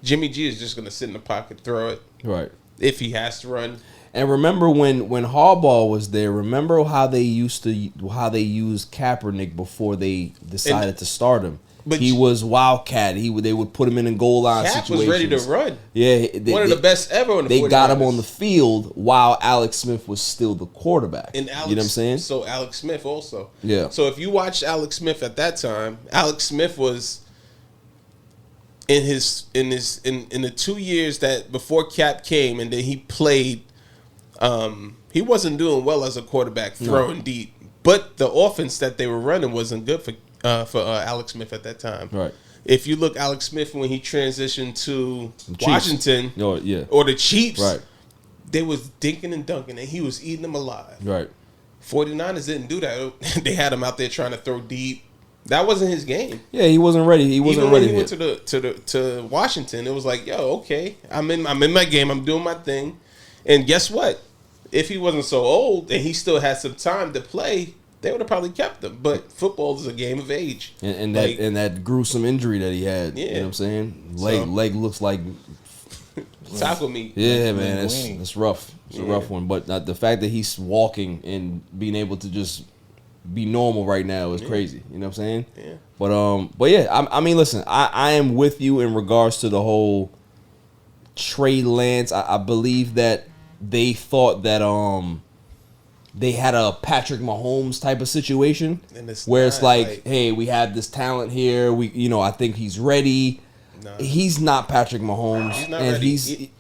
Jimmy G is just going to sit in the pocket, throw it. Right. If he has to run. And remember when Harbaugh was there, remember how they used Kaepernick before they decided to start him. But he was wildcat. They would put him in a goal line Cap situations. was ready to run. Yeah, One of the best ever on the They got him 49ers. on the field while Alex Smith was still the quarterback. And Alex, you know what I'm saying? So Alex Smith also. Yeah. So if you watched Alex Smith at that time, Alex Smith was in the 2 years that before Cap came, and then he played. He wasn't doing well as a quarterback throwing deep, but the offense that they were running wasn't good for Alex Smith at that time. Right. If you look Alex Smith when he transitioned to Washington or the Chiefs, Right. they was dinking and dunking, and he was eating them alive. Right. 49ers didn't do that. They had him out there trying to throw deep. That wasn't his game. Yeah, he wasn't ready. He wasn't Even ready. when he went to Washington, it was like, yo, okay, I'm in my game. I'm doing my thing. And guess what? If he wasn't so old and he still had some time to play, they would have probably kept him. But football is a game of age. And Like, that gruesome injury that he had. Yeah. You know what I'm saying? Leg looks like tackle me. Yeah, man, it's rough. It's a rough one. But the fact that he's walking and being able to just be normal right now is crazy. You know what I'm saying? Yeah. But yeah, I mean, listen, I am with you in regards to the whole Trey Lance. I believe that they thought that they had a Patrick Mahomes type of situation where it's like, hey, we have this talent here. I think he's ready. No. He's not Patrick Mahomes, He's not and ready.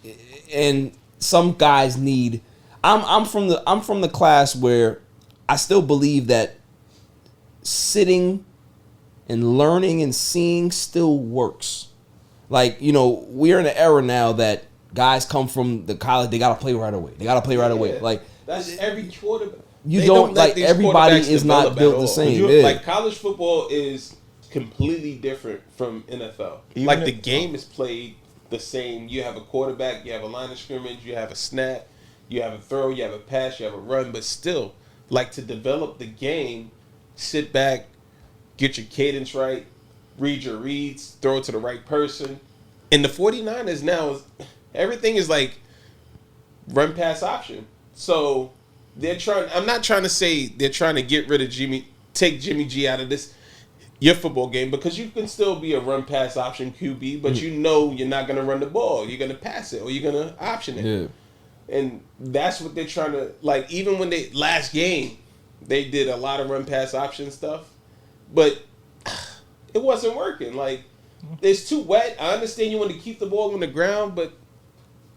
and some guys need. I'm from the class where I still believe that sitting and learning and seeing still works. Like, we're in an era now that guys come from the college, they gotta play right away. Like, that's every quarterback. You don't like everybody is not built the same. Like, college football is completely different from NFL. The game is played the same. You have a quarterback, you have a line of scrimmage, you have a snap, you have a throw, you have a pass, you have a run, but still, like, to develop the game, sit back, get your cadence right, read your reads, throw it to the right person. And the 49ers now, everything is like run pass option. So they're trying, I'm not trying to say they're trying to get rid of take Jimmy G out of your football game, because you can still be a run pass option QB, but you're not going to run the ball. You're going to pass it or you're going to option it. Yeah. And that's what they're trying to, like, even when last game, they did a lot of run pass option stuff, but it wasn't working. Like, it's too wet. I understand you want to keep the ball on the ground, but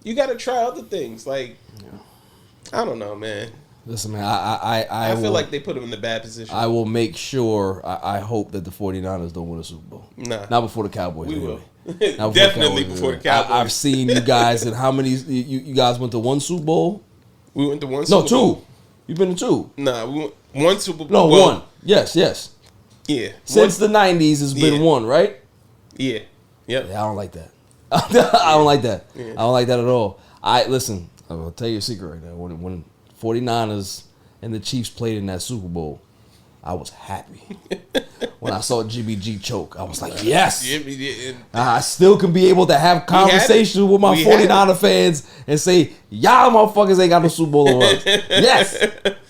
you got to try other things. Like, I don't know, man. Listen, man, I feel like they put him in a bad position. I will make sure, I hope that the 49ers don't win a Super Bowl. Nah. Not before the Cowboys. We anyway. will. Definitely before the Cowboys. I've seen you guys, and how many, you guys went to one Super Bowl? We went to one Super Bowl. No, two. You've been to two. Nah, we went one Super Bowl. No, one. Yes. Yeah. Since the 90s, it's been one, right? Yeah. Yep. Yeah, I don't like that. I don't like that. Yeah. I don't like that at all. Listen, I'll tell you a secret right now. When 49ers and the Chiefs played in that Super Bowl, I was happy. When I saw Jimmy G choke, I was like, yes. I still can be able to have conversations with my 49er fans and say, y'all motherfuckers ain't got no Super Bowl on us. Yes.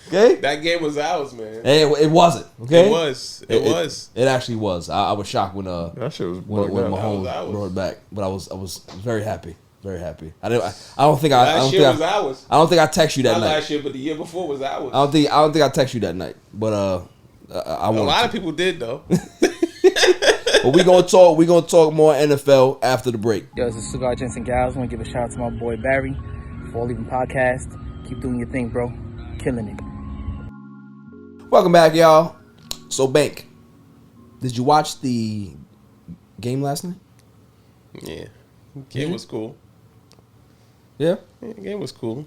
Okay? That game was ours, man. It wasn't. Okay? It was. It actually was. I was shocked when that shit was when bugged out. Mahomes brought it back, but I was very happy. Very happy. I don't think Last year was ours. I don't think I text you that Not night. last year, but the year before was ours. I don't think I text you that night. But a lot of people did though. But we gonna talk more NFL after the break. Yo, this is Cigar Gents and Gals. I want to give a shout out to my boy Barry for leaving podcast. Keep doing your thing, bro. Killing it. Welcome back, y'all. So, Bank, did you watch the game last night? Yeah. Game was cool. Yeah. Yeah, game was cool.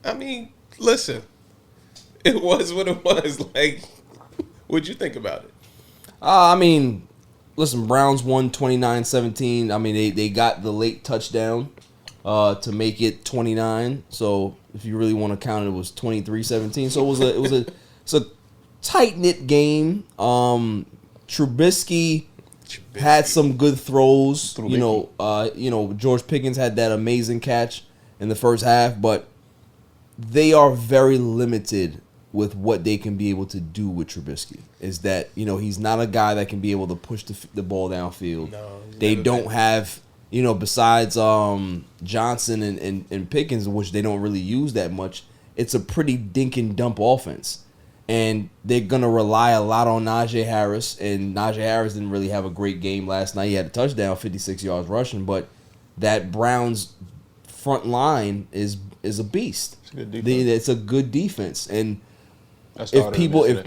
I mean, listen. It was what it was. Like, what'd you think about it? I mean, listen, Browns won 29-17. I mean, they got the late touchdown to make it 29. So, if you really want to count it, it was 23-17. So, it's a tight-knit game. Trubisky had some good throws. You know, George Pickens had that amazing catch in the first half, but they are very limited with what they can be able to do with Trubisky. Is that, you know, he's not a guy that can be able to push the ball downfield. No, they don't have, you know, besides Johnson and Pickens, which they don't really use that much, it's a pretty dink and dump offense. And they're going to rely a lot on Najee Harris. And Najee Harris didn't really have a great game last night. He had a touchdown, 56 yards rushing. But that Browns front line is a beast. It's a good defense. It's a good defense. And if people, if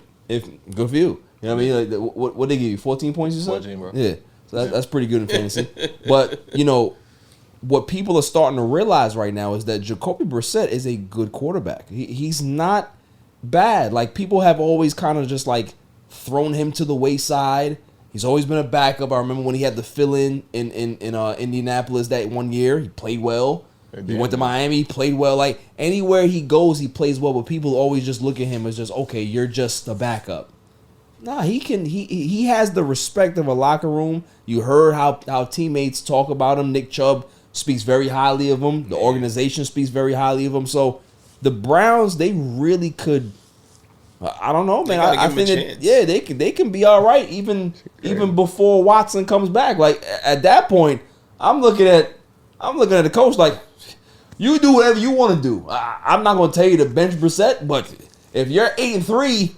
good for you. You know what I mean? Like, what they give you? 14 points, you said? 14, bro. Yeah. So that's pretty good in fantasy. But, you know, what people are starting to realize right now is that Jacoby Brissett is a good quarterback. He's not bad. Like, people have always kind of just like thrown him to the wayside. He's always been a backup. I remember when he had the fill-in in Indianapolis that one year. He played well. He went to Miami, he played well. Like, anywhere he goes, he plays well. But people always just look at him as just, okay, you're just a backup. Nah, he has the respect of a locker room. You heard how teammates talk about him. Nick Chubb speaks very highly of him. The organization speaks very highly of him. So the Browns, they really could. I don't know, man. I think that, they can be all right even before Watson comes back. Like, at that point, I'm looking at the coach like, you do whatever you want to do. I'm not going to tell you to bench Brissett, but if you're 8-3,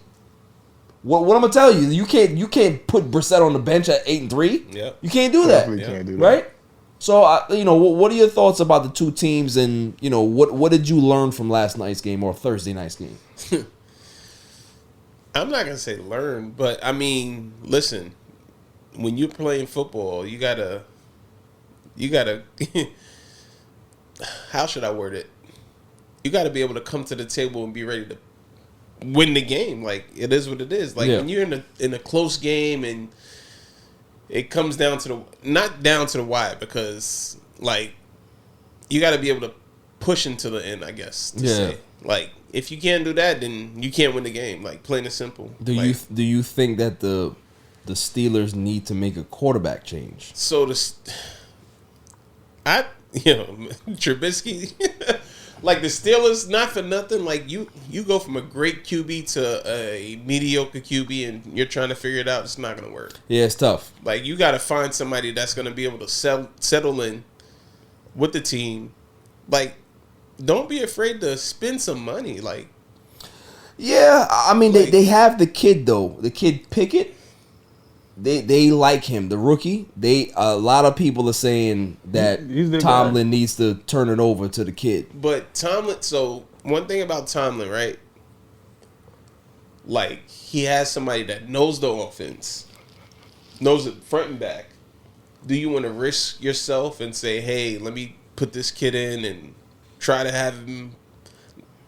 what I'm gonna tell you, you can't put Brissett on the bench at 8-3. Yeah, you can't do that. Can't do that. Right? So, you know, what are your thoughts about the two teams, and, you know, what did you learn from last night's game or Thursday night's game? I'm not gonna say learn, but I mean, listen, when you're playing football, you gotta. How should I word it? You got to be able to come to the table and be ready to win the game. Like, it is what it is. Like, when you're in a close game and it comes down to not down to the wire, because, like, you got to be able to push into the end, I guess, to say. Like, if you can't do that, then you can't win the game. Like, plain and simple. Do you think that the Steelers need to make a quarterback change? So Trubisky, like the Steelers, not for nothing. Like, you go from a great QB to a mediocre QB, and you're trying to figure it out. It's not gonna work. Yeah, it's tough. Like, you got to find somebody that's gonna be able to settle in with the team. Like, don't be afraid to spend some money. Like, yeah, I mean, like, they have the kid though. The kid Pickett. They like him, the rookie. A lot of people are saying that Tomlin needs to turn it over to the kid. But Tomlin, so one thing about Tomlin, right? Like, he has somebody that knows the offense, knows it front and back. Do you want to risk yourself and say, hey, let me put this kid in and try to have him?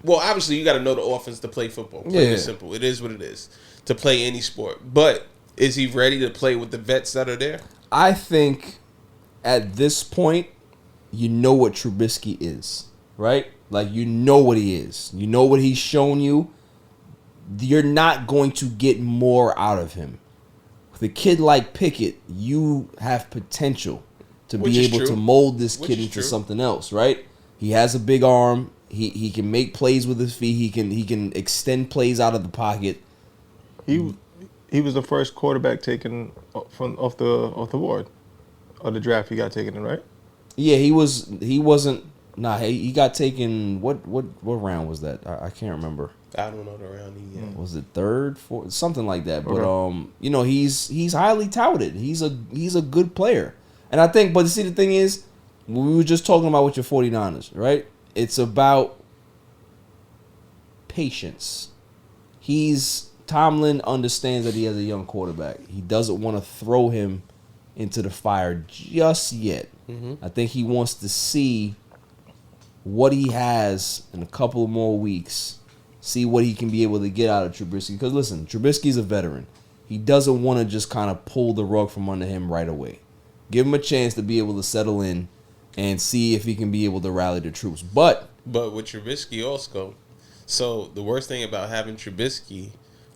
Well, obviously, you got to know the offense to play football. Plain and simple. It is what it is to play any sport. But is he ready to play with the vets that are there? I think at this point, you know what Trubisky is, right? Like, you know what he is. You know what he's shown you. You're not going to get more out of him. With a kid like Pickett, you have potential to be able to mold this kid into something else, right? He has a big arm. He can make plays with his feet. He can extend plays out of the pocket. He was the first quarterback taken off the board, or the draft. He got taken in, right? Yeah, he wasn't Nah, he got taken. What round was that? I can't remember. I don't know the round he got. Was it third, fourth, something like that? But you know, he's highly touted. He's a good player, and I think. But see, the thing is, we were just talking about with your 49ers, right? It's about patience. Tomlin understands that he has a young quarterback. He doesn't want to throw him into the fire just yet. I think he wants to see what he has in a couple of more weeks, see what he can be able to get out of Trubisky. Because listen, Trubisky's a veteran. He doesn't want to just kind of pull the rug from under him right away. Give him a chance to be able to settle in and see if he can be able to rally the troops. But with Trubisky also, so the worst thing about having Trubisky,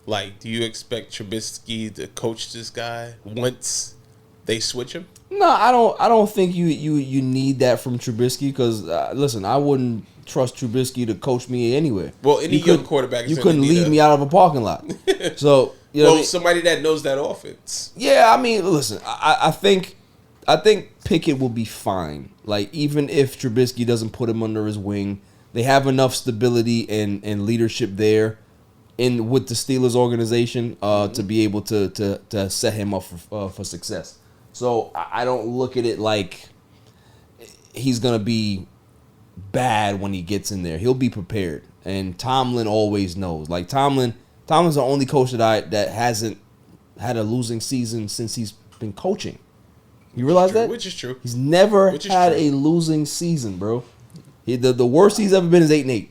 like, do you expect Trubisky to coach this guy once they switch him? No, I don't think you need that from Trubisky because listen, I wouldn't trust Trubisky to coach me anyway. Well, any young quarterback, you couldn't lead me out of a parking lot. So you know, well, somebody that knows that offense. Yeah, I mean, listen, I think Pickett will be fine. Like, even if Trubisky doesn't put him under his wing, they have enough stability and leadership there with the Steelers organization to be able to set him up for success. So I don't look at it like he's going to be bad when he gets in there. He'll be prepared. And Tomlin always knows. Like, Tomlin's the only coach that hasn't had a losing season since he's been coaching. You realize that? Which is true. He's never had a losing season, bro. The worst he's ever been is 8-8.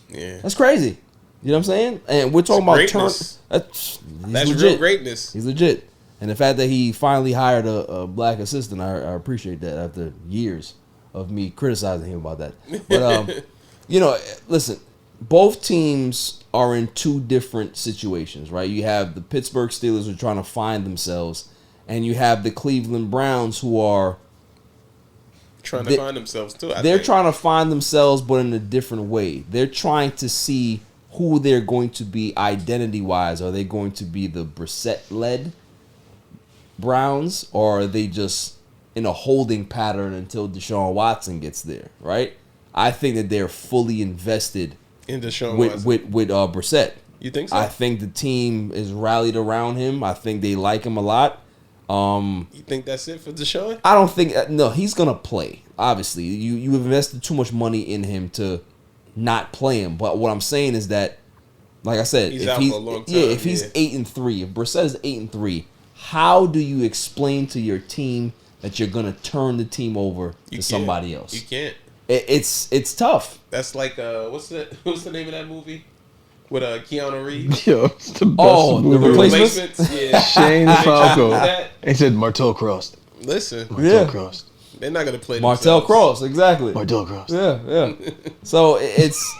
Yeah. That's crazy. You know what I'm saying? And we're talking about greatness. That's real greatness. He's legit. And the fact that he finally hired a black assistant, I appreciate that after years of me criticizing him about that. But, you know, listen, both teams are in two different situations, right? You have the Pittsburgh Steelers who are trying to find themselves, and you have the Cleveland Browns who are trying to find themselves too. They're trying to find themselves, but in a different way. They're trying to see who they're going to be identity-wise. Are they going to be the Brissett-led Browns, or are they just in a holding pattern until Deshaun Watson gets there, right? I think that they're fully invested in Deshaun with Brissett. You think so? I think the team is rallied around him. I think they like him a lot. You think that's it for Deshaun? I don't think no. He's gonna play. Obviously, you invested too much money in him to not play him. But what I'm saying is that, like I said, he's out for a long time. Yeah, if he's 8-3, if Brissett is 8-3, how do you explain to your team that you're gonna turn the team over to somebody else? You can't. It's tough. That's like what's the name of that movie with Keanu Reeves? Yo, it's the best movie. The Replacements? Yeah. Shane Falco. He said Martel crossed. Listen, Martel crossed. They're not gonna play Martel Cross, exactly. Martel crossed. Yeah. So it's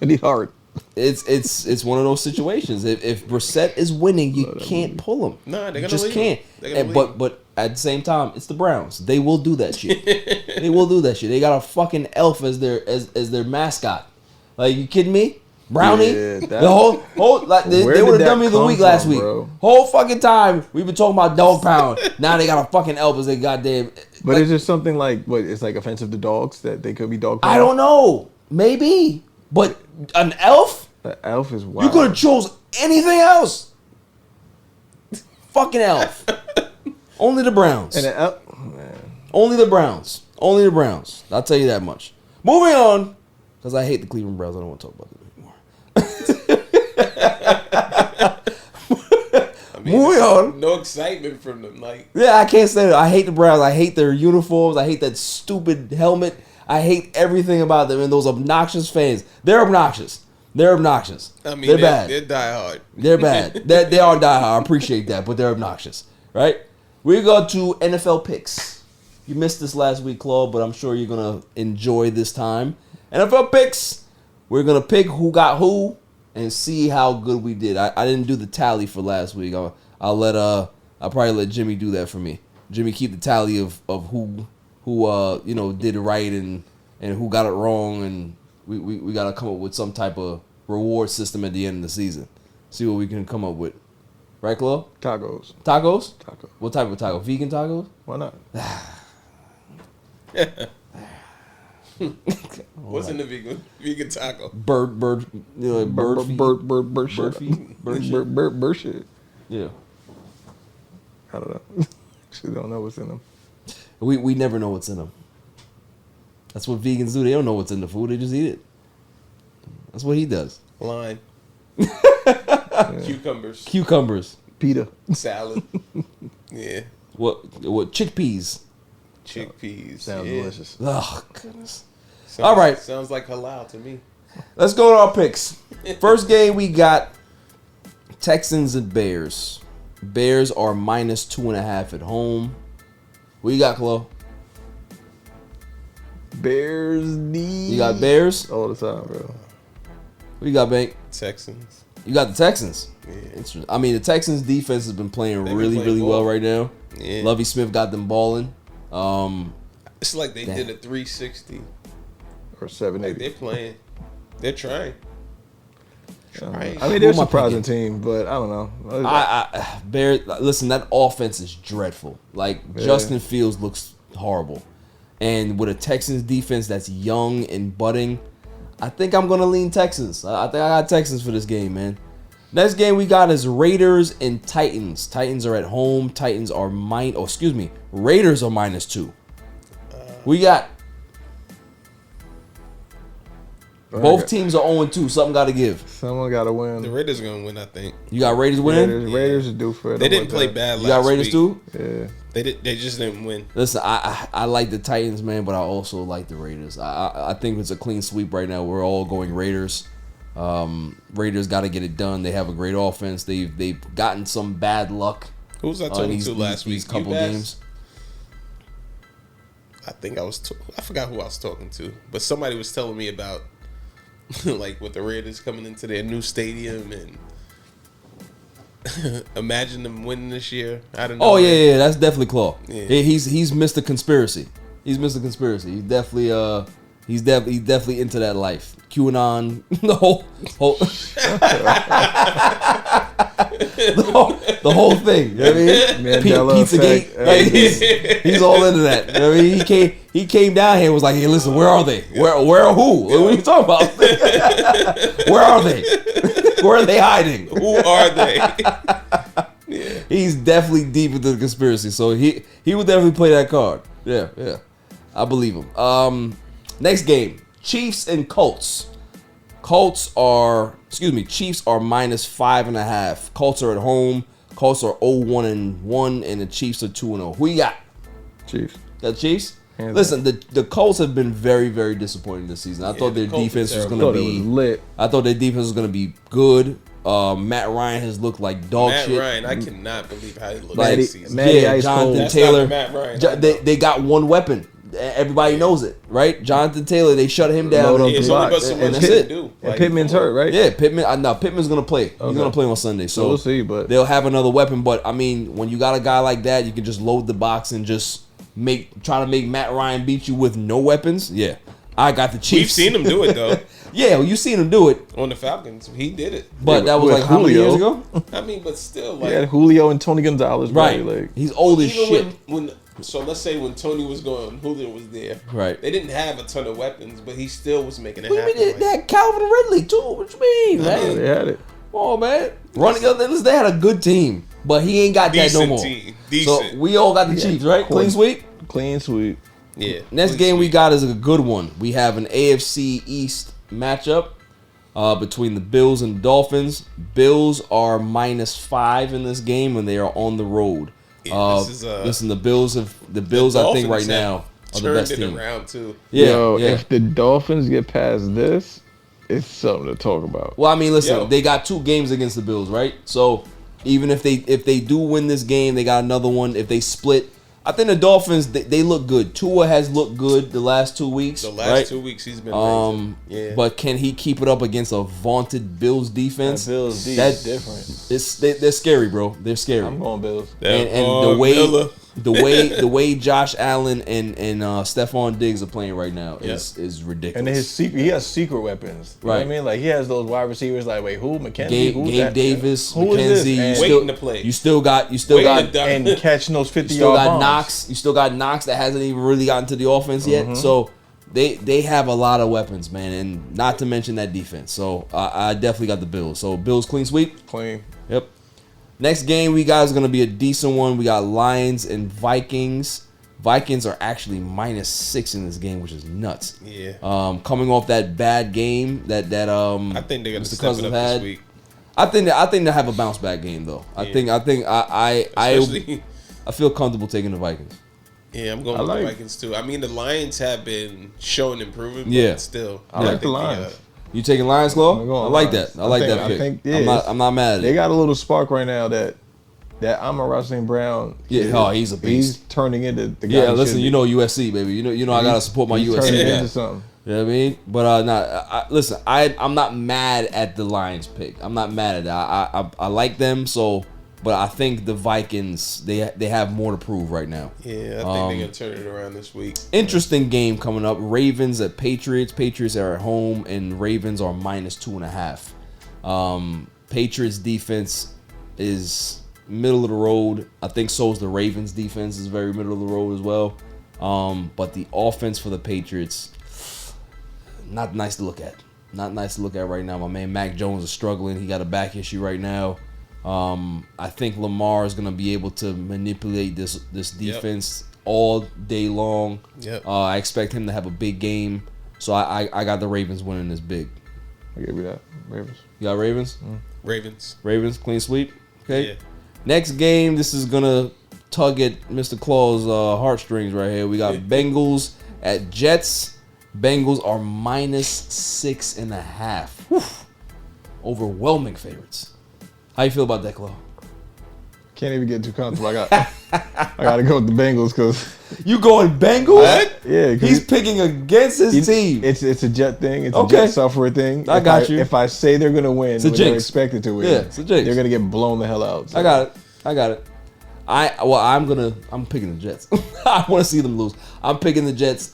I need hard. It's one of those situations. If Brissett is winning, you can't pull him. No, they're gonna just leave can't. him. But at the same time, it's the Browns. They will do that shit. They will do that shit. They got a fucking elf as their mascot. Like, you kidding me? Brownie? Yeah, the whole like they would have done me the week last week. Bro? Whole fucking time we've been talking about dog pound. Now they got a fucking elf as they goddamn. But is there something like what? It's like offensive to dogs that they could be dog pound? I don't know. Maybe, but an elf. An elf is wild. You could have chose anything else. Fucking elf. Only the Browns. And an elf, man. Only the Browns. Only the Browns. I'll tell you that much. Moving on, because I hate the Cleveland Browns. I don't want to talk about them anymore. Moving on. No excitement from them. Like, yeah, I can't say that. I hate the Browns. I hate their uniforms. I hate that stupid helmet. I hate everything about them and those obnoxious fans. They're obnoxious. They're obnoxious. I mean, they're bad. They're diehard. They're bad. They are diehard. I appreciate that, but they're obnoxious, right? We go to NFL picks. You missed this last week, Claude, but I'm sure you're gonna enjoy this time. NFL picks. We're gonna pick who got who and see how good we did. I didn't do the tally for last week. I'll probably let Jimmy do that for me. Jimmy, keep the tally of who did it right and who got it wrong, and we gotta come up with some type of reward system at the end of the season. See what we can come up with. Right, Claude? Tacos. Tacos? Tacos. What type of taco? Vegan tacos? Why not? What's in the vegan taco? Bird, shit. Yeah. I don't know. She don't know what's in them. We never know what's in them. That's what vegans do. They don't know what's in the food. They just eat it. That's what he does. Lime. Cucumbers. Cucumbers. Pita. Salad. Yeah. What chickpeas. Chickpeas. Sounds delicious. Oh, goodness. All right. Sounds like halal to me. Let's go to our picks. First game, we got Texans and Bears. Bears are minus 2.5 at home. What you got, Chloe? Bears D. You got Bears? All the time, bro. What you got, Bank? Texans. You got the Texans. Yeah. Interesting. I mean, the Texans defense has been playing They've really, been playing really well ball. right now. Yeah. Lovie Smith got them balling. It's like they did a 360. Or 780. Like they're playing. They're trying. I mean, they're a surprising team, but I don't know. Bears. Listen, that offense is dreadful. Like Justin Fields looks horrible, and with a Texans defense that's young and budding, I think I'm gonna lean Texans. I think I got Texans for this game, man. Next game we got is Raiders and Titans. Titans are at home. Titans are Raiders are -2. We got. Both teams are 0-2. Something got to give. Someone got to win. The Raiders are going to win, I think. You got Raiders winning? Raiders are due for it. They didn't play bad last week. You got Raiders too? Yeah. They just didn't win. Listen, I like the Titans, man, but I also like the Raiders. I think it's a clean sweep right now. We're all going Raiders. Raiders got to get it done. They have a great offense. They've gotten some bad luck. Who was I talking to last week? These couple games. I think I forgot who I was talking to, but somebody was telling me about like with the Raiders coming into their new stadium and imagine them winning this year. I don't know. Oh yeah, that's definitely Claw. Yeah. He's Mr. Conspiracy. He's Mr. Conspiracy. He's definitely into that life. QAnon, the whole the whole thing. You know what I mean? Mandela Pizzagate. effect. Like, he's all into that. You know what I mean? He came down here and was like, hey, listen, where are they? Where are who? What are you talking about? Where are they? Where are they hiding? Who are they? Yeah. He's definitely deep into the conspiracy, so he would definitely play that card. Yeah. I believe him. Next game, Chiefs and Colts. Chiefs are -5.5. Colts are at home. Colts are 0-1-1, and the Chiefs are 2-0. Who you got? Chiefs. Got Chiefs? Listen, the Colts have been very, very disappointing this season. I thought their defense was going to be lit. I thought their defense was going to be good. Matt Ryan has looked like dog shit. Matt Ryan, I cannot believe how he looked Like, this season. Jonathan That's Taylor. not Matt Ryan. They got one weapon. Everybody knows it, right? Jonathan Taylor, they shut him down. It's only but so much that's he it. can do. And Pittman's hurt, right? Yeah, Pittman's gonna play. He's gonna play on Sunday, so we'll see. But they'll have another weapon. But I mean, when you got a guy like that, you can just load the box and just try to make Matt Ryan beat you with no weapons. Yeah, I got the Chiefs. We've seen him do it though. Yeah, well, you seen him do it On the Falcons, he did it. but that was with like how many years Julio. ago? I mean, but still, he like had Julio and Tony Gonzalez, Right, Like, he's old as even shit. so let's say when Tony was gone, Julio was there. Right. They didn't have a ton of weapons, but he still was making it What do you happen. mean they had Calvin Ridley too? What you mean, man? they had it. Come on, man. They had a good team, but he ain't got that no more. Team. So Decent. we all got the Chiefs, right? Clean sweep. Clean sweep. Yeah. Next game we got is a good one. We have an AFC East matchup between the Bills and the Dolphins. Bills are -5 in this game, and they are on the road. Listen, the Bills I think right now are the best team. Around too. Yeah. If the Dolphins get past this, it's something to talk about. Well, I mean, listen, they got 2 games against the Bills, right? So even if they do win this game, they got another one. If they split, I think the Dolphins they look good. Tua has looked good the last 2 weeks. The last right? 2 weeks he's been amazing. Yeah. But can he keep it up against a vaunted Bills defense? That Bills D is different. They're scary, bro. They're scary. I'm going Bills. And the way Josh Allen and Stephon Diggs are playing right now is ridiculous. And he has secret weapons. You know what I mean? Like he has those wide receivers like, wait, who? McKenzie? Gabe Davis, Who is McKenzie, this? Waiting to play. You still got and catching those 50-yard still got bombs. Knox. You still got Knox that hasn't even really gotten to the offense yet. So they have a lot of weapons, man, and not to mention that defense. So I definitely got the Bills. So Bills clean sweep. Clean. Yep. Next game we got is going to be a decent one. We got Lions and Vikings. Vikings are actually -6 in this game, which is nuts. Yeah. Coming off that bad game that I think they're gonna Mr. step Cousins it up had. this week. I think they have a bounce back game though. I think Especially- I feel comfortable taking the Vikings. Yeah, I'm going with the Vikings too. I mean, the Lions have been showing improvement, Yeah. but still. I like the Lions. You taking Lions, Claw? I'm going I like Lions. that. I like think- that pick. I think, yeah, I'm not mad at They it. got a little spark right now that Amon St. Brown. Yeah, he's a beast. He's turning into the guy. Yeah, he listen, should you be. know USC, baby. You know I gotta support my He's USC. turning guy. into something. You know what I mean? But listen, I'm not mad at the Lions pick. I'm not mad at that. I like them, so but I think the Vikings they have more to prove right now. Yeah, I think they're gonna turn it around this week. Interesting game coming up. Ravens at Patriots. Patriots are at home and Ravens are -2.5. Patriots defense is middle of the road. I think so is the Ravens defense is very middle of the road as well. But the offense for the Patriots, not nice to look at. Not nice to look at right now. My man Mac Jones is struggling. He got a back issue right now. I think Lamar is going to be able to manipulate this defense all day long. Yep. I expect him to have a big game. So I got the Ravens winning this big. I give you that. Ravens. You got Ravens? Ravens. Ravens, clean sweep. Okay. Yeah. Next game, this is going to tug at Mr. Claw's heartstrings right here. We got Bengals at Jets. Bengals are -6.5. Whew. Overwhelming favorites. How you feel about that, Claw? Can't even get too comfortable. I got to go with the Bengals because You going Bengals? yeah, 'cause He's picking against his team. It's a Jet thing. It's Okay. a Jet software thing. I got you. If I say they're gonna win, It's a when they're jinx. expected to win, Yeah, it's a jinx. they're gonna get blown the hell out. So. I got it. I'm picking the Jets. I want to see them lose. I'm picking the Jets.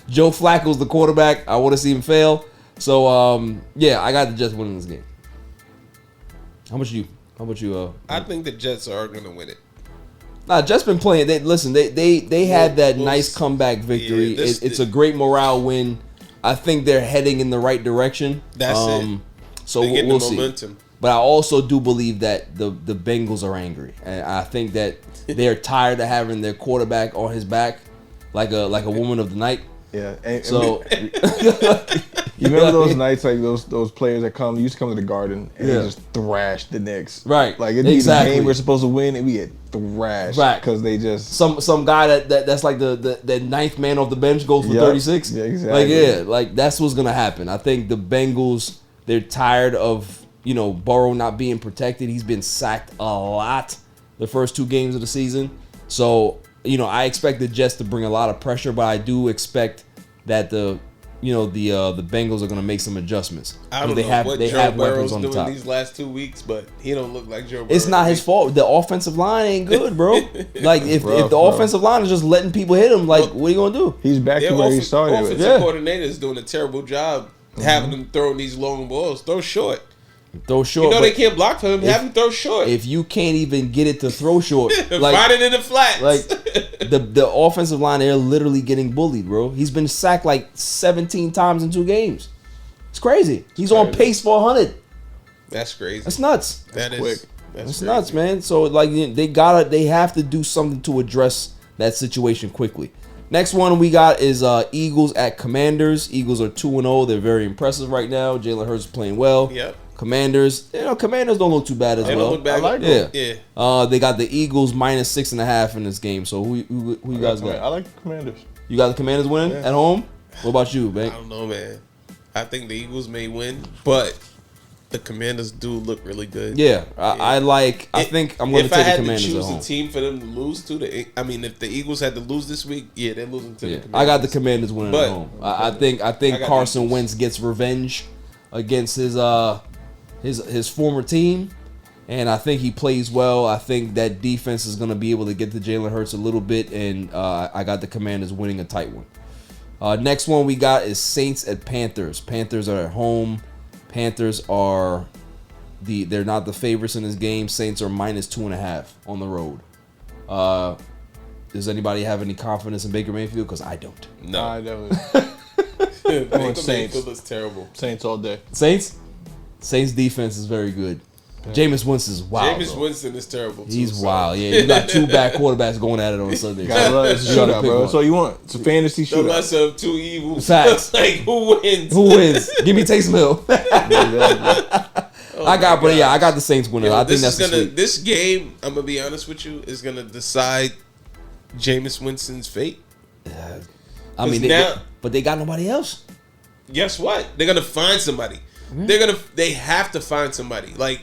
Joe Flacco's the quarterback. I want to see him fail. So I got the Jets winning this game. How about you? I think the Jets are going to win it. Nah, Jets been playing. They had that nice comeback victory. Yeah, It's a great morale win. I think they're heading in the right direction. That's it. So They're getting we'll the see. momentum. But I also do believe that the Bengals are angry, and I think that they're tired of having their quarterback on his back, like a woman of the night. Yeah. And So you remember those nights, like those players that used to come to the Garden and Yeah. they just thrashed the Knicks. Right. Like it'd be Exactly. the game we're supposed to win and we get thrashed. Right. Because they just some guy that's like the ninth man off the bench goes for Yep. 36. Yeah, exactly. Like that's what's gonna happen. I think the Bengals, they're tired of Burrow not being protected. He's been sacked a lot the first 2 games of the season. So I expect the Jets to bring a lot of pressure, but I do expect that the Bengals are gonna make some adjustments. I don't they know have what they Joe have Burrow's weapons on the doing top. these last 2 weeks, but he don't look like Joe Burrow. It's not his fault. The offensive line ain't good, bro. Like if the bro. offensive line is just letting people hit him, like what are you gonna do? he's back Their to where he started with. offensive Yeah. coordinator is doing a terrible job having them throw these long balls. Throw short. Throw short. You know but they can't block for him. Have him throw short. if you can't even get it to throw short, like Find it in the flats. the offensive line, they're literally getting bullied, bro. He's been sacked like 17 times in 2 games. It's crazy. He's on pace for 100. That's crazy. That's nuts. That is quick. That's That's crazy. nuts, man. So like they have to do something to address that situation quickly. Next one we got is Eagles at Commanders. Eagles are 2-0. They're very impressive right now. Jalen Hurts is playing well. Yep. Commanders don't look too bad as They well. don't look bad. I like Yeah. Yeah. They got the Eagles -6.5 in this game. So who you guys I got? like the Commanders. You got the Commanders winning at home? What about you, I Bank? don't know, man. I think the Eagles may win, but the Commanders do look really good. Yeah, I think I'm going to If I take the had to Commanders at choose home. a team for them to lose to, if the Eagles had to lose this week, yeah, they're losing to the Commanders. I got the Commanders winning But- at home. I think got Carson Eagles. Wentz gets revenge against his former team, and I think he plays well. I think that defense is going to be able to get to Jalen Hurts a little bit, and I got the Commanders winning a tight one. Next one we got is Saints at Panthers. Panthers are at home. Panthers are they're not the favorites in this game. Saints are -2.5 on the road. Does anybody have any confidence in Baker Mayfield? Because I don't. No. I definitely. Baker Saints. Mayfield is terrible. Saints all day. Saints defense is very good. Jameis Winston is wild. Jameis though. Winston is terrible too. He's so. wild. Yeah, you got two bad quarterbacks going at it on Sunday. Gotta love it. It's a You gotta shootout, pick bro. one. That's all you want. It's a fantasy The shootout. lesser of two evils. Facts. Like who wins? Who wins? Give me Taysom Hill. Oh I got, my but yeah, gosh. I got the Saints winning. Yo, I think this that's is gonna. sweet. This game, I'm gonna be honest with you, is gonna decide Jameis Winston's fate. I mean, but they got nobody else. Guess what? They're gonna find somebody. They have to find somebody. Like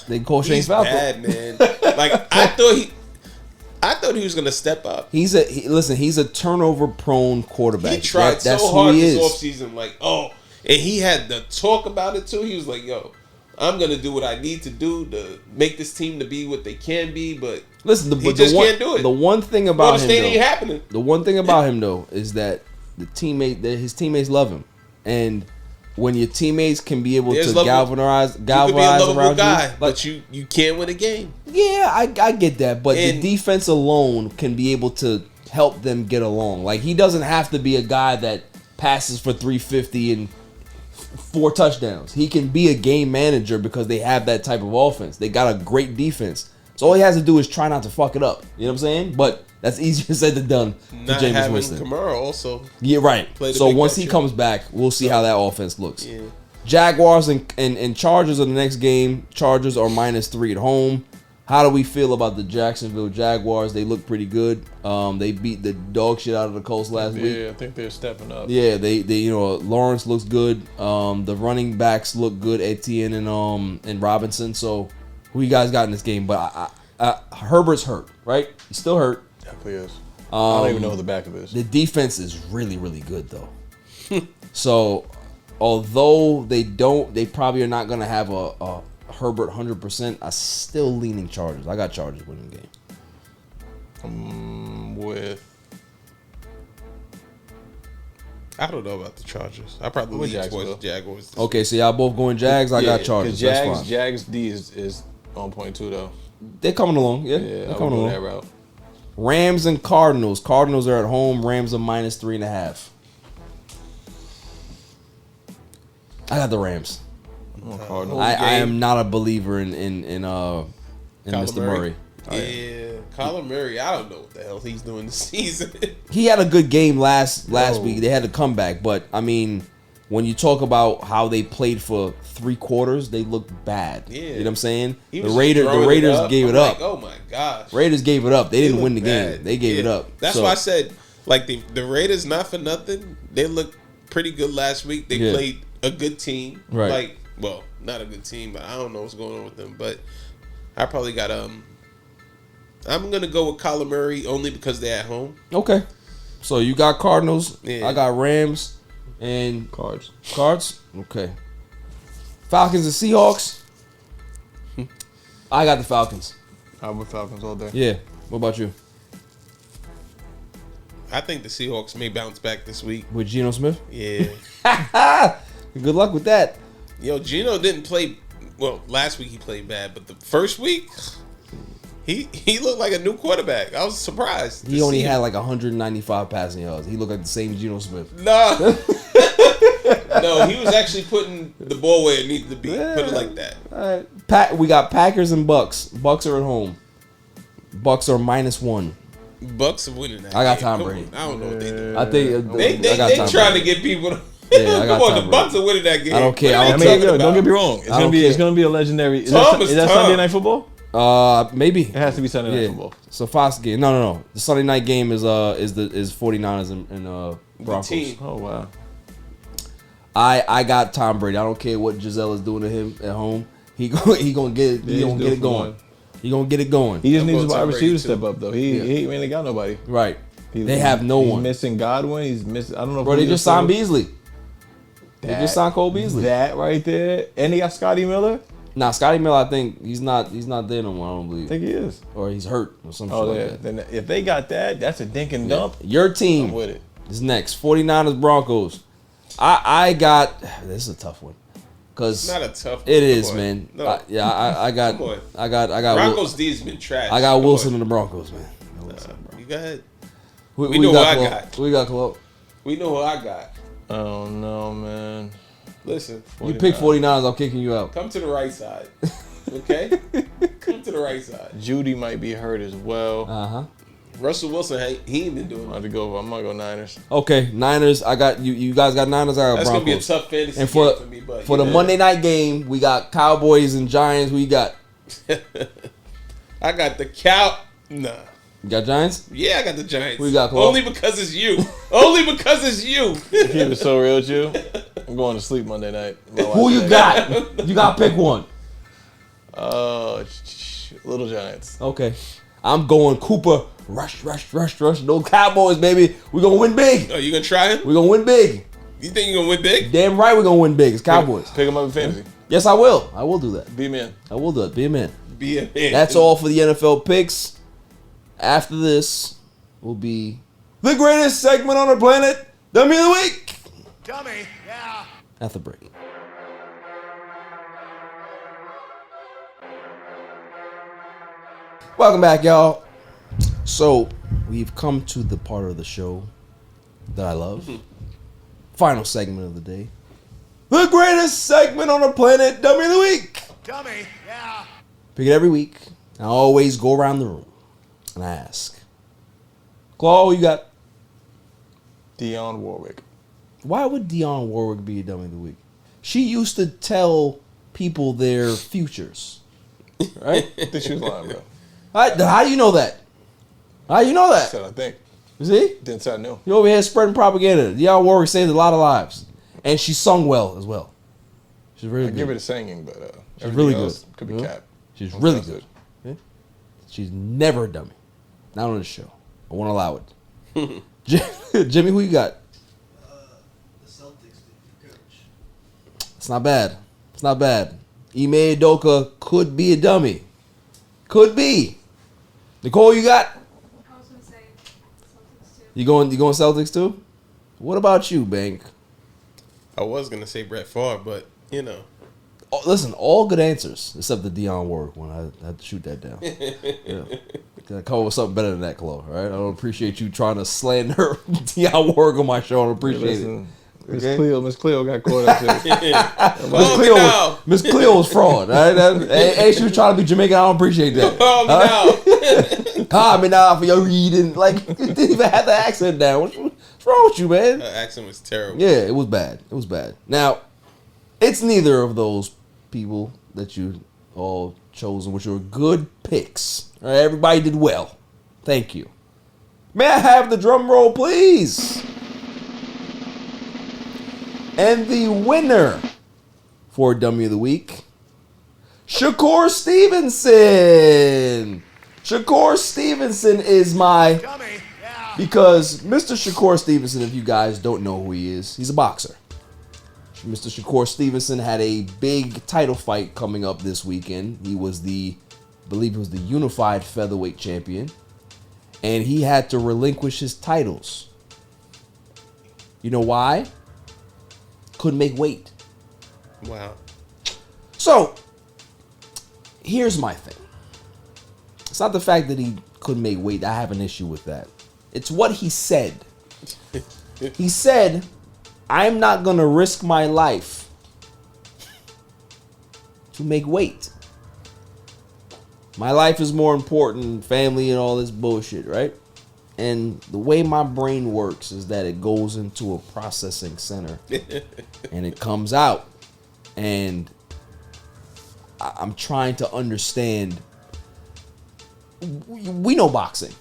They can call Shane he's Falco. bad, man. Like I thought he was gonna step up. He's a turnover prone quarterback. He tried That's so who hard he this is. offseason, and he had the talk about it too. He was like, "Yo, I'm gonna do what I need to do to make this team to be what they can be." But Listen, he just can't do it. The one thing about him, Understand ain't happening. the one thing about him though is that his teammates love him, and when your teammates can be able to galvanize You could be a lovable around guy, you, but you can't win a game. yeah, I get that, but And- the defense alone can be able to help them get along. Like he doesn't have to be a guy that passes for 350 and 4 touchdowns. He can be a game manager because they have that type of offense. They got a great defense. So all he has to do is try not to fuck it up. You know what I'm saying? But that's easier said than done for Not Jameis having Winston. Kamara also. Yeah, right. Play to So make once that he shit. comes back, we'll see how that offense looks. Yeah. Jaguars and Chargers are the next game. Chargers are -3 at home. How do we feel about the Jacksonville Jaguars? They look pretty good. They beat the dog shit out of the Colts last week. Yeah, I think they're stepping up. Yeah, they Lawrence looks good. The running backs look good, Etienne and Robinson. So who you guys got in this game? But Herbert's hurt, right? He's still hurt. Definitely is. I don't even know who the backup is. The defense is really, really good though. So although they probably are not gonna have a Herbert 100%. I still leaning Chargers. I got Chargers winning the game. I don't know about the Chargers. I probably With lean Jacksonville. towards Jaguars. Okay, so y'all both going Jags. I got Chargers. That's fine. Jags D is on point too though. They're coming along. Yeah, Yeah, they're I would coming go along. that route. Rams and Cardinals. Cardinals are at home. Rams are -3.5. I got the Rams. Cardinals. I am not a believer in Kyler Mr. Murray. Yeah, Kyler Murray. I don't know what the hell he's doing this season. He had a good game last week. They had to come back, but I mean, when you talk about how they played for 3 quarters, they looked bad. Yeah. You know what I'm saying? He The was Raiders gave it I'm up. like, oh my gosh. Raiders gave it up. They didn't look win the bad. game. They gave it Yeah. up. That's So, why I said, like, the Raiders, not for nothing, they looked pretty good last week. They Yeah. played a good team. Right. Like, well, not a good team, but I don't know what's going on with them. But I probably got I'm gonna go with Kyler Murray only because they're at home. Okay. So you got Cardinals. Yeah. I got Rams and Cards. Cards. Okay. Falcons and Seahawks. I got the Falcons. I'm with Falcons all day. Yeah. What about you? I think the Seahawks may bounce back this week. With Geno Smith? Yeah. Good luck with that. Yo, Geno didn't play well. Last week he played bad, but the first week he looked like a new quarterback. I was surprised. He only had like 195 passing yards. He looked like the same Geno Smith. No, no, he was actually putting the ball where it needed to be. Put it like that. All right. We got Packers and Bucks. Bucks are at home. Bucks are -1. Bucks are winning that. I got game. Tom Come Brady. on. I don't know what they do. I think They I got Tom trying Brady. to get people. To, Yeah, I got come on, Tom the Bucks Brady. are winning that game. I don't care. What are I you don't talking care. about? Don't get me wrong. It's I don't it's care. gonna be a legendary. Is Tom is that Tom. Sunday Night Football? Maybe It has to be Sunday Night yeah. Football. So Fox game. No. The Sunday night game is 49ers and Broncos. team. Oh wow. I got Tom Brady. I don't care what Giselle is doing to him at home. He gonna get it. He he's gonna get due it for going. one. He gonna get it going. He just I'm needs going his wide Tom receiver Brady, to step too. up though. He ain't really got nobody. Right. They They have no he's one. missing Godwin. He's missing. I don't know. Bro, who they the just signed receiver- Beasley. They just signed Cole Beasley. That right there, and they got Scotty Miller. Nah, Scotty Miller, I think he's not there no more. I don't I believe, think he is. or he's hurt or something. Oh like yeah. that. Then if they got that, that's a dink and dump. Your I'm team with it. is next. 49ers Broncos. I got this is a tough one because Not a tough. it one. is, Come on. man. No. I got Come on. I got Broncos D has been trash. I got Come Wilson on. in the Broncos, man. Wilson, bro. You go ahead. We know who I Chloe. got. We got Chloe. We know who I got. Oh no, man. Listen, You pick 49ers, I'm kicking you out. come to the right side. Okay? Come to the right side. Judy might be hurt as well. Uh-huh. Russell Wilson, hey, he ain't been doing I'm it. gonna go Niners. Okay, Niners. I got you. You guys got Niners. I got That's Broncos. going to be a tough fantasy And game for me. But for the Monday night game, we got Cowboys and Giants. We got. I got the cow. Nah. You got Giants? Yeah, I got the Giants. We got Chloe. Only because it's you. Only because it's you. Keep it so real with you. I'm going to sleep Monday night. Who you got? You got to pick one. Little Giants. Okay. I'm going Cooper. Rush. No Cowboys, baby. We're going to win big. Oh, you going to try him? We're going to win big. You think you're going to win big? Damn right we're going to win big. It's Cowboys. Pick them up in fantasy. Yes, I will. I will do that. Be a man. I will do it. Be a man. Be a man. That's all for the NFL picks. After this will be the greatest segment on the planet, Dummy of the Week. Dummy, yeah. At the break. Welcome back, y'all. So, we've come to the part of the show that I love. Final segment of the day. The greatest segment on the planet, Dummy of the Week. Dummy, yeah. Pick it every week. I always go around the room and I ask, Claw, who you got? Dionne Warwick. Why would Dionne Warwick be a Dummy of the Week? She used to tell people their futures. Right? I think she was lying, bro. How do you know that? How do you know that? Said I think. You see? Didn't say I knew. You over here spreading propaganda. Dionne Warwick saved a lot of lives. And she sung well as well. She's really I good. give her the singing, but She's really good. Could be Yeah. cap. She's really good. Yeah. She's never a dummy. Not on the show. I won't allow it. Jimmy, who you got? The Celtics coach. It's not bad. It's not bad. Ime Udoka could be a dummy. Could be. Nicole, you got? I was going to say Celtics too. You going Celtics too? What about you, Bank? I was going to say Brett Favre, but, you know. Oh, listen, all good answers except the Dionne Warwick one. I had to shoot that down. Yeah. Gotta come up with something better than that, Chloe. All right, I don't appreciate you trying to slander Dionne Warwick on my show. I don't appreciate it. Miss Cleo got caught up too. Miss Cleo was fraud. All right, hey, she was trying to be Jamaican. I don't appreciate that. Calm me now for your reading. Like, you didn't even have the accent down. What's wrong with you, man? Her accent was terrible. Yeah, it was bad. It was bad. Now, it's neither of those people that you all chosen, which were good picks. All right, everybody did well. Thank you. May I have the drum roll, please? And the winner for Dummy of the Week, Shakur Stevenson. Shakur Stevenson is my... Dummy, yeah. Because Mr. Shakur Stevenson, if you guys don't know who he is, he's a boxer. Mr. Shakur Stevenson had a big title fight coming up this weekend. He was I believe he was the unified featherweight champion. And he had to relinquish his titles. You know why? Couldn't make weight. Wow. So, here's my thing. It's not the fact that he couldn't make weight. I have an issue with that. It's what he said. He said, I'm not going to risk my life to make weight. My life is more important, family and all this bullshit, right? And the way my brain works is that it goes into a processing center and it comes out. And I'm trying to understand. We know boxing.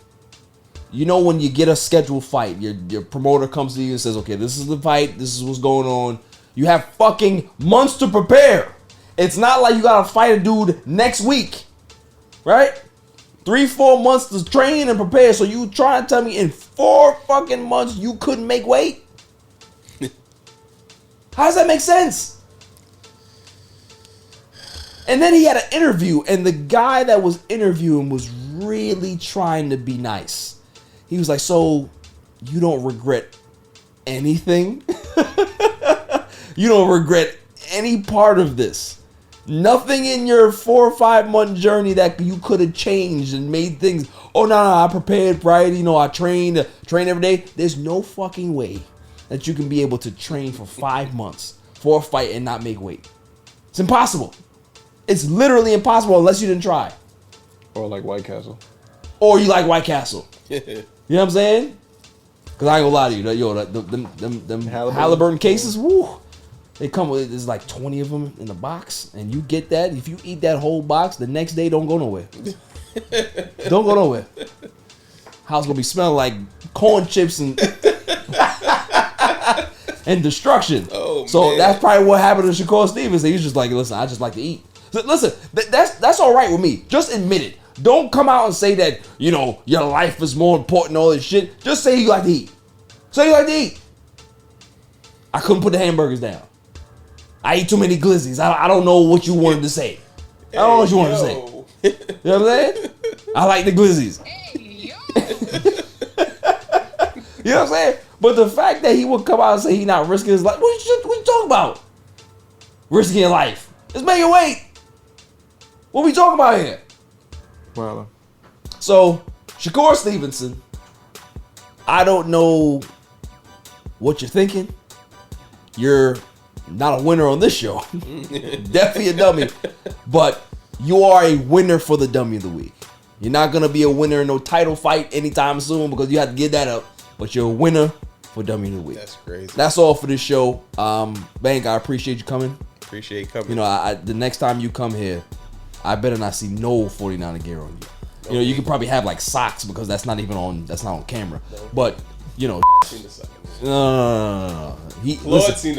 You know, when you get a scheduled fight, your promoter comes to you and says, okay, this is the fight. This is what's going on. You have fucking months to prepare. It's not like you got to fight a dude next week, right? 3-4 months to train and prepare. So you trying to tell me in 4 fucking months you couldn't make weight? How does that make sense? And then he had an interview, and the guy that was interviewing was really trying to be nice. He was like, so you don't regret anything? You don't regret any part of this? Nothing in your 4 or 5 month journey that you could have changed and made things. Oh no, I prepared right. I train every day. There's no fucking way that you can be able to train for 5 months for a fight and not make weight. It's impossible. It's literally impossible unless you didn't try. Or like White Castle. Or you like White Castle. You know what I'm saying? Because I ain't gonna lie to you. Them Halliburton cases, woo. They come with, there's like 20 of them in the box. And you get that. If you eat that whole box, the next day don't go nowhere. Don't go nowhere. House gonna be smelling like corn chips and and destruction. Oh, so man. that's probably what happened to Shakur Stevens. He's just like, listen, I just like to eat. Listen, that's all right with me. Just admit it. Don't come out and say that, your life is more important, all this shit. Just say you like to eat. Say you like to eat. I couldn't put the hamburgers down. I eat too many glizzies. I don't know what you wanted to say. I don't know what you wanted to say. You know what I'm saying? I like the glizzies. You know what I'm saying? But the fact that he would come out and say he's not risking his life, what you talking about? Risking your life. It's making weight. What we talking about here? Wow. So, Shakur Stevenson, I don't know what you're thinking. You're not a winner on this show. Definitely a dummy. But you are a winner for the dummy of the week. You're not going to be a winner in no title fight anytime soon because you have to get that up. But you're a winner for dummy of the week. That's crazy. That's all for this show. Bank, I appreciate you coming. Appreciate you coming. The next time you come here, I better not see no 49er gear on you. You can probably have like socks because that's not on camera. But, no. Seen the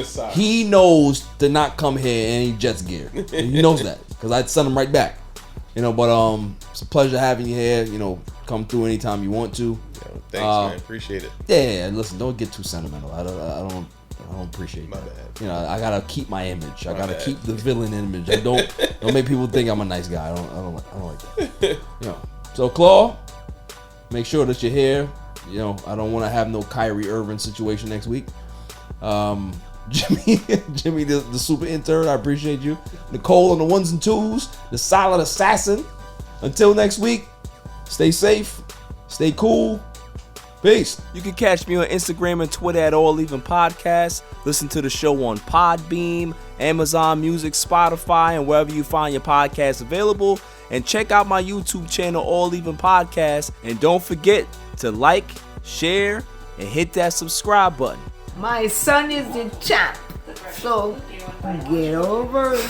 socks. He knows to not come here in any Jets gear. He knows that because I'd send him right back. But it's a pleasure having you here. Come through anytime you want to. Thanks, man. Appreciate it. Yeah, listen, don't get too sentimental. I don't appreciate that. Bad. I gotta keep my image. I gotta keep the villain image. I don't make people think I'm a nice guy. I don't like that. So Claw, make sure that you're here. I don't want to have no Kyrie Irving situation next week. Jimmy, the super intern, I appreciate you. Nicole on the ones and twos, the silent assassin. Until next week, stay safe, stay cool. Peace. You can catch me on Instagram and Twitter at All Even Podcast. Listen to the show on Podbeam, Amazon Music, Spotify, and wherever you find your podcasts available. And check out my YouTube channel, All Even Podcast. And don't forget to like, share, and hit that subscribe button. My son is the champ, so get over it.